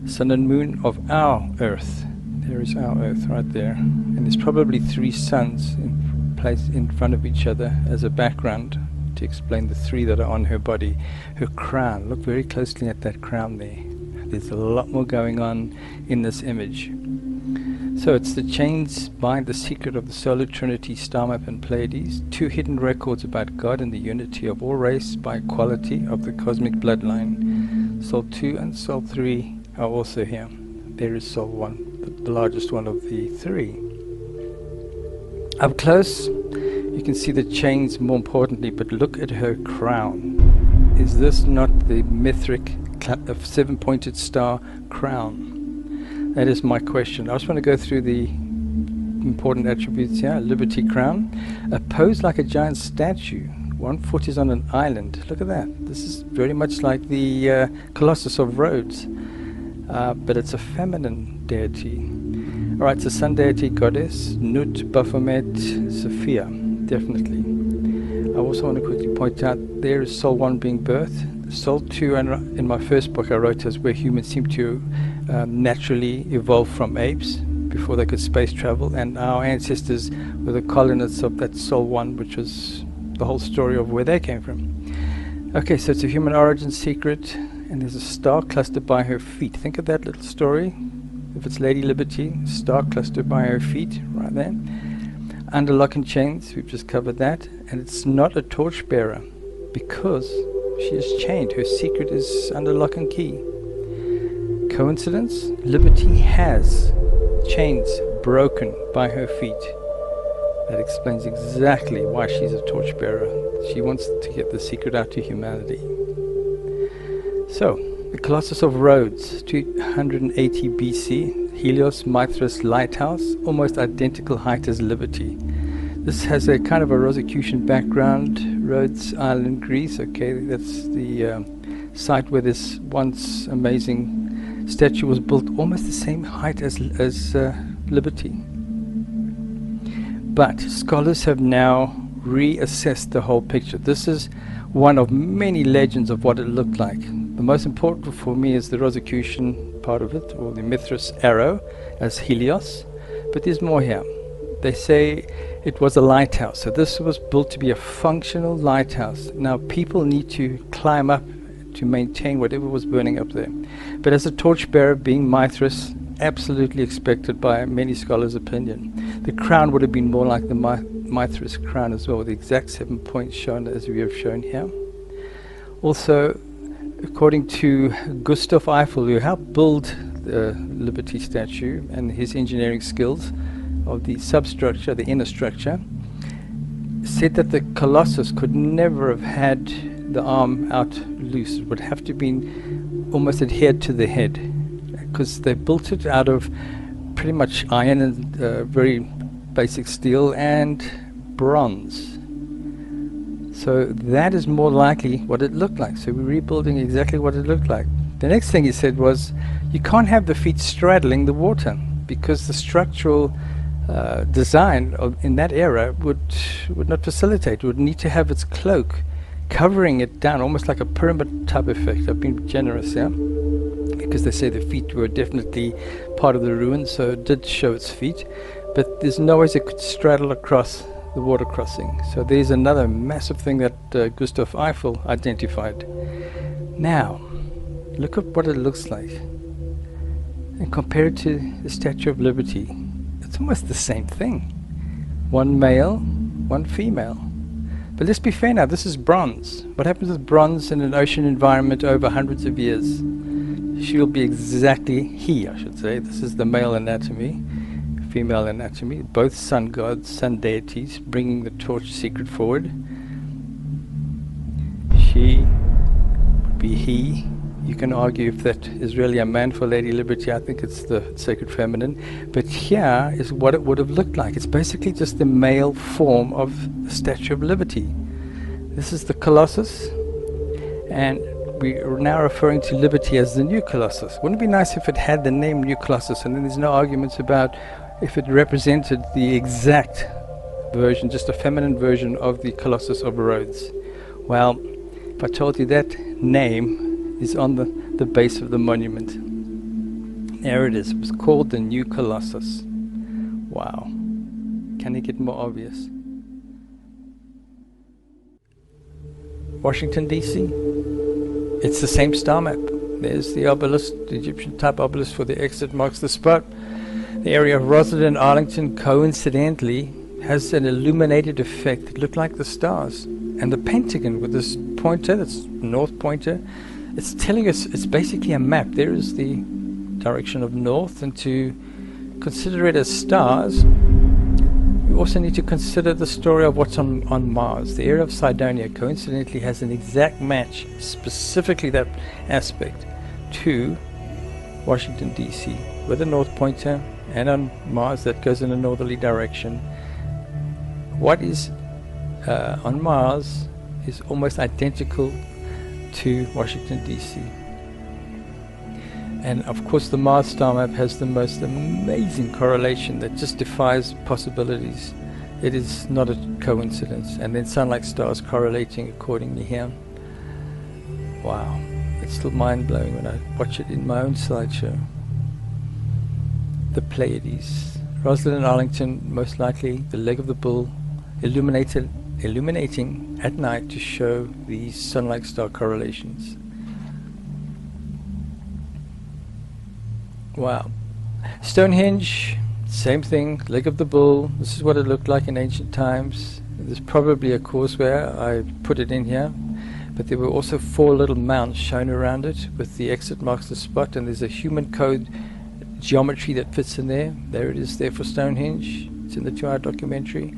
Sun and moon of our Earth. There is our Earth right there. And there's probably 3 suns in place in front of each other as a background to explain the 3 that are on her body. Her crown. Look very closely at that crown there. There's a lot more going on in this image. So it's the chains bind the secret of the solar trinity, star map and Pleiades, 2 hidden records about God and the unity of all race by equality of the cosmic bloodline. Soul 2 and Soul 3 are also here. There is Soul 1, the largest one of the 3. Up close, you can see the chains more importantly, but look at her crown. Is this not the mythic 7-pointed star crown? That is my question. I just want to go through the important attributes here. Liberty crown, posed like a giant statue. 1 foot is on an island. Look at that. This is very much like the Colossus of Rhodes. But it's a feminine deity. Alright, it's a sun deity goddess, Nut, Baphomet, Sophia, definitely. I also want to quickly point out there is Soul 1 being birthed. Soul 2, and in my first book I wrote as where humans seem to naturally evolve from apes before they could space travel, and our ancestors were the colonists of that Soul 1, which was the whole story of where they came from. Okay, so it's a human origin secret. And there's a star clustered by her feet. Think of that little story. If it's Lady Liberty, star clustered by her feet, right there. Under lock and chains, we've just covered that. And it's not a torchbearer because she is chained. Her secret is under lock and key. Coincidence? Liberty has chains broken by her feet. That explains exactly why she's a torchbearer. She wants to get the secret out to humanity. So, the Colossus of Rhodes, 280 BC, Helios, Mithras lighthouse, almost identical height as Liberty. This has a kind of a Rosicrucian background, Rhodes Island, Greece. Okay, that's the site where this once amazing statue was built, almost the same height as Liberty. But scholars have now reassessed the whole picture. This is one of many legends of what it looked like. The most important for me is the Rosicrucian part of it, or the Mithras arrow as Helios, but there's more here. They say it was a lighthouse, so this was built to be a functional lighthouse. Now people need to climb up to maintain whatever was burning up there. But as a torchbearer, being Mithras, absolutely expected by many scholars' opinion. The crown would have been more like the Mithras crown as well, with the exact 7 points shown as we have shown here. Also, according to Gustav Eiffel, who helped build the Liberty statue, and his engineering skills of the substructure, the inner structure, said that the Colossus could never have had the arm out loose. It would have to be almost adhered to the head, because they built it out of pretty much iron and very basic steel and bronze. So that is more likely what it looked like. So we're rebuilding exactly what it looked like. The next thing he said was, you can't have the feet straddling the water, because the structural design in that era would not facilitate. It would need to have its cloak covering it down, almost like a pyramid type effect. I've been generous, yeah, because they say the feet were definitely part of the ruins, so it did show its feet, but there's no way it could straddle across the water crossing. So there's another massive thing that Gustav Eiffel identified. Now, look at what it looks like, and compare it to the Statue of Liberty. It's almost the same thing. One male, one female. But let's be fair now, this is bronze. What happens with bronze in an ocean environment over hundreds of years? She will be exactly, he I should say, this is the male anatomy, female anatomy, both sun gods, sun deities, bringing the torch secret forward. She would be he. You can argue if that is really a man for Lady Liberty. I think it's the sacred feminine. But here is what it would have looked like. It's basically just the male form of the Statue of Liberty. This is the Colossus, and we are now referring to Liberty as the new Colossus. Wouldn't it be nice if it had the name New Colossus, and then there's no arguments about if it represented the exact version, just a feminine version of the Colossus of Rhodes? Well, if I told you that name is on the base of the monument. There it is. It was called the New Colossus. Wow. Can it get more obvious? Washington, D.C. It's the same star map. There's the obelisk, the Egyptian type obelisk for the X that marks the spot. The area of Roswell and Arlington coincidentally has an illuminated effect. It looked like the stars. And the Pentagon with this pointer, that's north pointer, it's telling us it's basically a map. There is the direction of north, and to consider it as stars, we also need to consider the story of what's on Mars. The area of Cydonia coincidentally has an exact match, specifically that aspect, to Washington, D.C. with a north pointer, and on Mars that goes in a northerly direction. What is on Mars is almost identical to Washington, D.C. And of course the Mars star map has the most amazing correlation that just defies possibilities. It is not a coincidence. And then sun-like stars correlating accordingly here. Wow, it's still mind-blowing when I watch it in my own slideshow. The Pleiades. Rosalind and Arlington, most likely the leg of the bull, illuminating at night to show these sun-like star correlations. Wow. Stonehenge, same thing, leg of the bull. This is what it looked like in ancient times. There's probably a causeway, I put it in here, but there were also 4 little mounds shown around it with the exit marks the spot, and there's a human code geometry that fits in there. There it is there for Stonehenge. It's in the 2-hour documentary.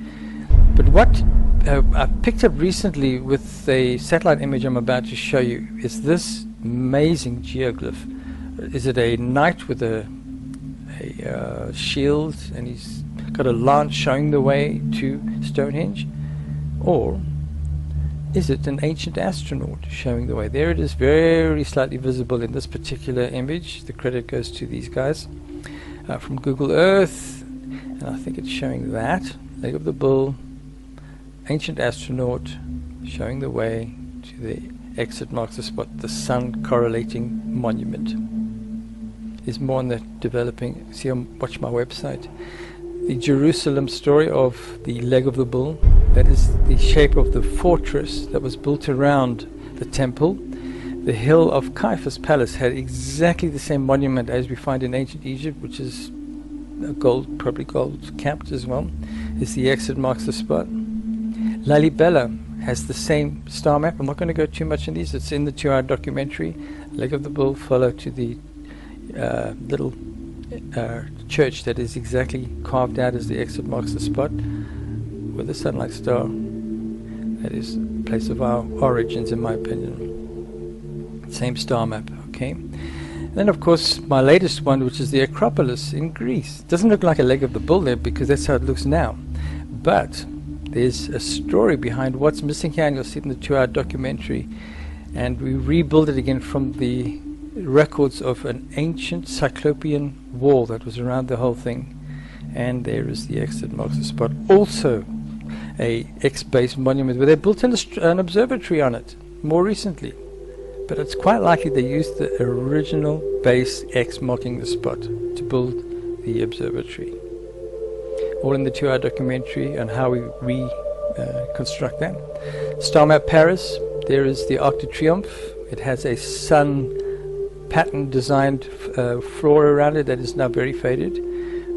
But what I picked up recently with a satellite image I'm about to show you is this amazing geoglyph. Is it a knight with a shield, and he's got a lance showing the way to Stonehenge? Or is it an ancient astronaut showing the way? There it is, very slightly visible in this particular image. The credit goes to these guys from Google Earth, and I think it's showing that. Leg of the bull, ancient astronaut showing the way to the exit marks the spot, the sun correlating monument. There's more on that developing. See, watch my website. The Jerusalem story of the leg of the bull, that is the shape of the fortress that was built around the temple. The hill of Caiaphas Palace had exactly the same monument as we find in ancient Egypt, which is gold, probably gold capped as well. Is the exit marks the spot. Lalibela has the same star map. I'm not going to go too much in these. It's in the 2-hour documentary. Leg of the bull follow to the little church that is exactly carved out as the exit marks the spot with a sun-like star. That is the place of our origins, in my opinion. Same star map, okay? And then of course my latest one, which is the Acropolis in Greece. Doesn't look like a leg of the bull there because that's how it looks now, but there's a story behind what's missing here, and you'll see it in the 2-hour documentary. And we rebuild it again from the records of an ancient cyclopean wall that was around the whole thing. And there is the exit marks the spot. Also a X-based monument where they built an observatory on it more recently. But it's quite likely they used the original base X marking the spot to build the observatory. All in the 2-hour documentary on how we reconstruct that. Star map Paris. There is the Arc de Triomphe. It has a sun pattern designed floor around it that is now very faded.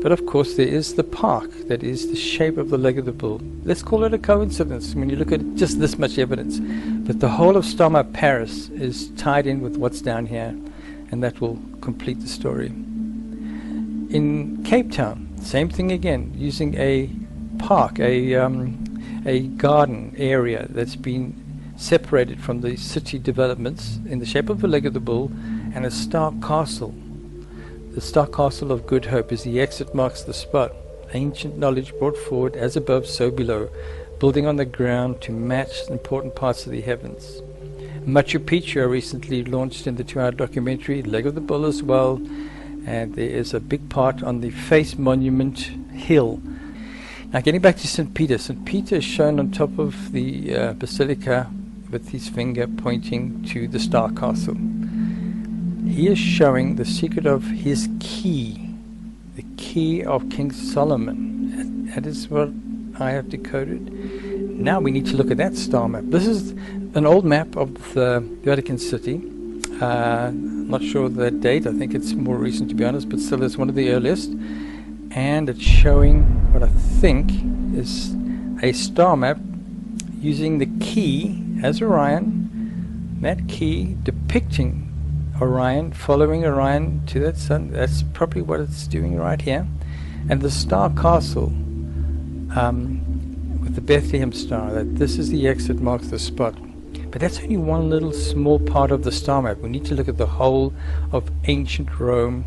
But of course there is the park that is the shape of the leg of the bull. Let's call it a coincidence when you look at just this much evidence. But the whole of Star map Paris is tied in with what's down here, and that will complete the story. In Cape Town, same thing again, using a park, a garden area that's been separated from the city developments in the shape of a leg of the bull, and a star castle. The star castle of Good Hope is the exit marks the spot. Ancient knowledge brought forward as above, so below, building on the ground to match important parts of the heavens. Machu Picchu recently launched in the 2-hour documentary, leg of the bull as well, and there is a big part on the face monument hill. Now getting back to St. Peter. St. Peter is shown on top of the basilica with his finger pointing to the star castle. He is showing the secret of his key, the key of King Solomon. That is what I have decoded. Now we need to look at that star map. This is an old map of the Vatican City. Not sure the date, I think it's more recent to be honest, but still it's one of the earliest. And it's showing what I think is a star map using the key as Orion, that key depicting Orion, following Orion to that sun. That's probably what it's doing right here. And the star castle with the Bethlehem star, that this is the X that marks the spot. But that's only one little small part of the star map. We need to look at the whole of ancient Rome.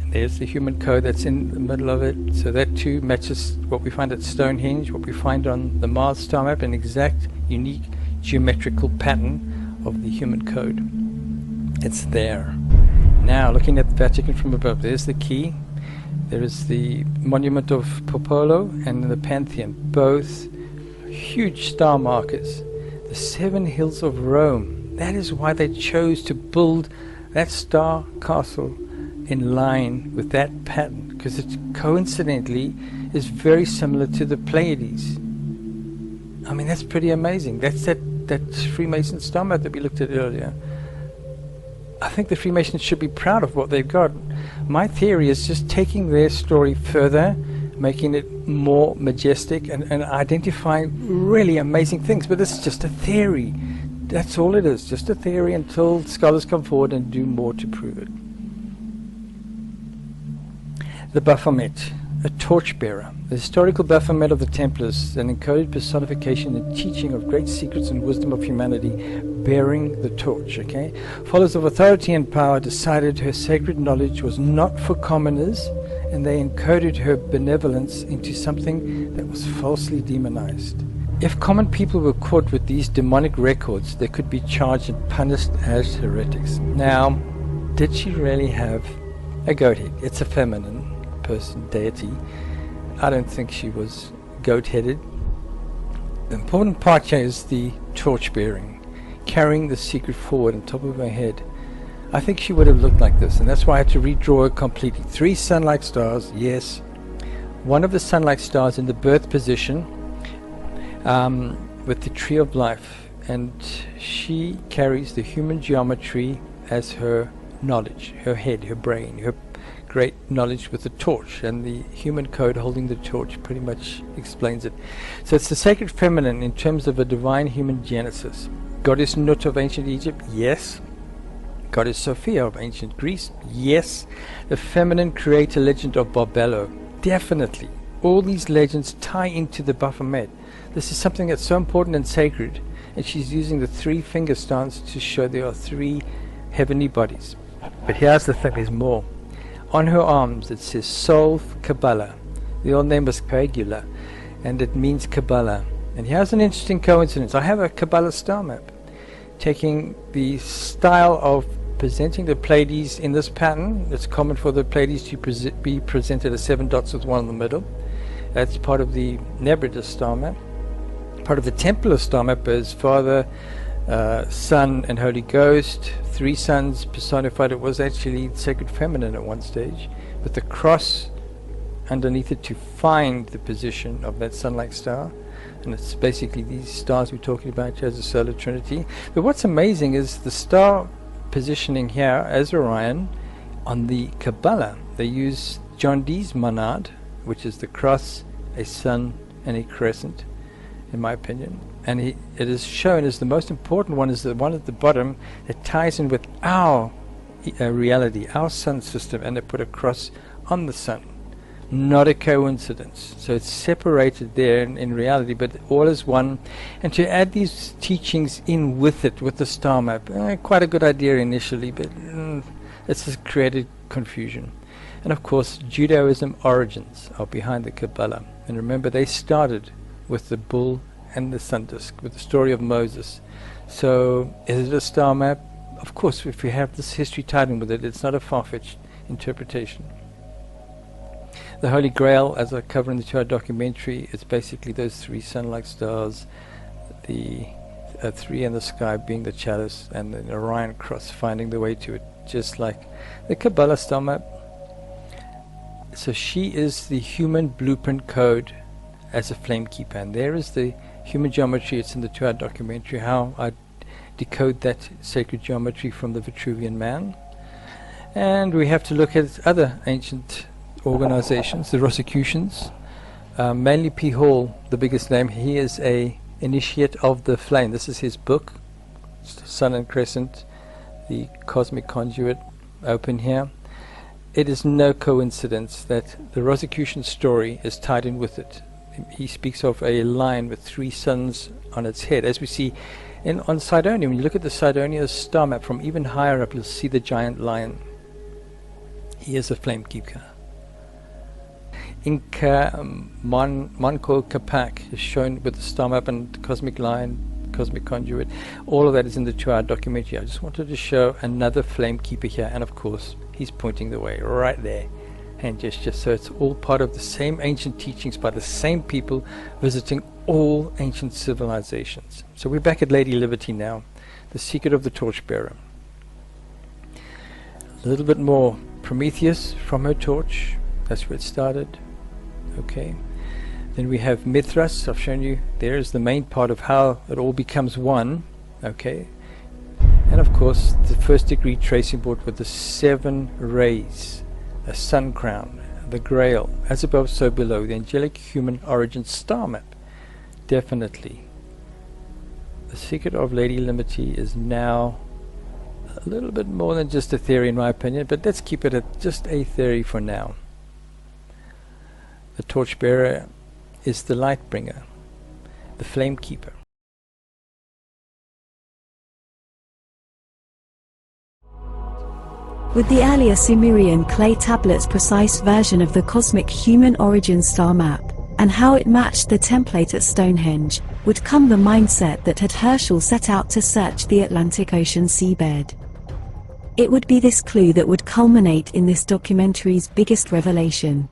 And there's the human code that's in the middle of it. So that too matches what we find at Stonehenge, what we find on the Mars star map, an exact, unique geometrical pattern of the human code. It's there. Now, looking at the Vatican from above, there's the key. There is the monument of Popolo and the Pantheon, both huge star markers. The 7 hills of Rome. That is why they chose to build that star castle in line with that pattern, because it coincidentally is very similar to the Pleiades. I mean, that's pretty amazing. That's that Freemason star map that we looked at earlier. I think the Freemasons should be proud of what they've got. My theory is just taking their story further, making it more majestic, and identifying really amazing things. But this is just a theory. That's all it is, just a theory until scholars come forward and do more to prove it. The Baphomet, a torchbearer. The historical Baphomet of the Templars, an encoded personification and teaching of great secrets and wisdom of humanity, bearing the torch, okay? Followers of authority and power decided her sacred knowledge was not for commoners, and they encoded her benevolence into something that was falsely demonized. If common people were caught with these demonic records, they could be charged and punished as heretics. Now, did she really have a goat head? It's a feminine person, deity. I don't think she was goat-headed. The important part here is the torch bearing, carrying the secret forward on top of her head. I think she would have looked like this, and that's why I had to redraw it completely. 3 sun-like stars, yes. One of the sun-like stars in the birth position with the tree of life, and she carries the human geometry as her knowledge, her head, her brain, her great knowledge with the torch, and the human code holding the torch pretty much explains it. So it's the sacred feminine in terms of a divine human genesis. Goddess Nut of ancient Egypt, yes. Goddess Sophia of ancient Greece, yes. The feminine creator legend of Barbelo, definitely. All these legends tie into the Baphomet. This is something that's so important and sacred, and she's using the 3 finger stance to show there are 3 heavenly bodies. But here's the thing, there's more. On her arms it says Solve Kabbalah. The old name was Pagula, and it means Kabbalah. And here's an interesting coincidence. I have a Kabbalah star map, taking the style of presenting the Pleiades in this pattern. It's common for the Pleiades to be presented as 7 dots with 1 in the middle. That's part of the Nebrida star map. Part of the Templar star map is Father, Son, and Holy Ghost. 3 sons personified. It was actually sacred feminine at one stage, with the cross underneath it to find the position of that sun-like star. And it's basically these stars we're talking about as a solar trinity. But what's amazing is the star positioning here as Orion. On the Kabbalah, they use John Dee's monad, which is the cross, a sun, and a crescent, in my opinion. And it is shown as the most important one is the one at the bottom that ties in with our reality, our sun system, and they put a cross on the sun. Not a coincidence. So it's separated there in reality, but all is one. And to add these teachings in with it, with the star map, quite a good idea initially, but it's just created confusion. And of course, Judaism origins are behind the Kabbalah. And remember, they started with the bull and the sun disk, with the story of Moses. So is it a star map? Of course, if we have this history tied in with it, it's not a far-fetched interpretation. The Holy Grail, as I cover in the 2-hour documentary, is basically those 3 sun-like stars, the a 3 in the sky being the chalice, and the Orion cross finding the way to it, just like the Kabbalah star map. So she is the human blueprint code as a flamekeeper, and there is the human geometry. It's in the 2-hour documentary, how I decode that sacred geometry from the Vitruvian man. And we have to look at other ancient organizations, the Rosicrucians, mainly P. Hall, the biggest name. He is a initiate of the flame. This is his book, Sun and Crescent, the cosmic conduit, open here. It is no coincidence that the Rosicrucian story is tied in with it. He speaks of a line with 3 suns on its head, as we see on Cydonia. When you look at the Cydonia star map from even higher up, you'll see the giant lion. He is a flamekeeper. Inca Manco Capac is shown with the star map and cosmic line, cosmic conduit. All of that is in the 2-hour documentary. I just wanted to show another flamekeeper here, and of course he's pointing the way right there, hand gesture. So it's all part of the same ancient teachings by the same people visiting all ancient civilizations. So we're back at Lady Liberty now, the secret of the torchbearer. A little bit more Prometheus from her torch. That's where it started. Okay. Then we have Mithras. I've shown you there is the main part of how it all becomes one. Okay. And of course the first degree tracing board with the 7 rays, a sun crown, the grail, as above so below, the angelic human origin star map. Definitely the secret of Lady Liberty is now a little bit more than just a theory in my opinion, but let's keep it at just a theory for now. The torchbearer is the light bringer, the flamekeeper. With the earlier Sumerian clay tablets' precise version of the cosmic human origin star map, and how it matched the template at Stonehenge, would come the mindset that had Herschel set out to search the Atlantic Ocean seabed. It would be this clue that would culminate in this documentary's biggest revelation.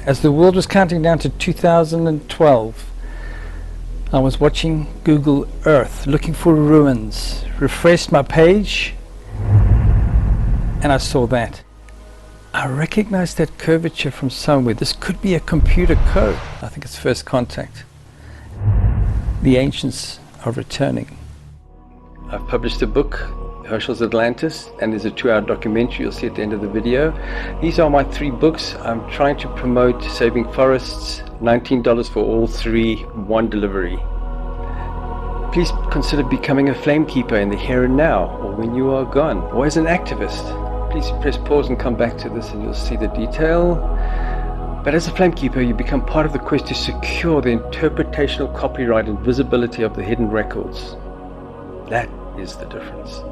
As the world was counting down to 2012, I was watching Google Earth, looking for ruins, refreshed my page, and I saw that. I recognized that curvature from somewhere. This could be a computer code. I think it's first contact. The ancients are returning. I've published a book, Herschel's Atlantis, and there's a 2-hour documentary you'll see at the end of the video. These are my 3 books. I'm trying to promote Saving Forests, $19 for all 3, 1 delivery. Please consider becoming a flamekeeper in the here and now, or when you are gone, or as an activist. Please press pause and come back to this and you'll see the detail. But as a flamekeeper, you become part of the quest to secure the interpretational copyright and visibility of the hidden records. That is the difference.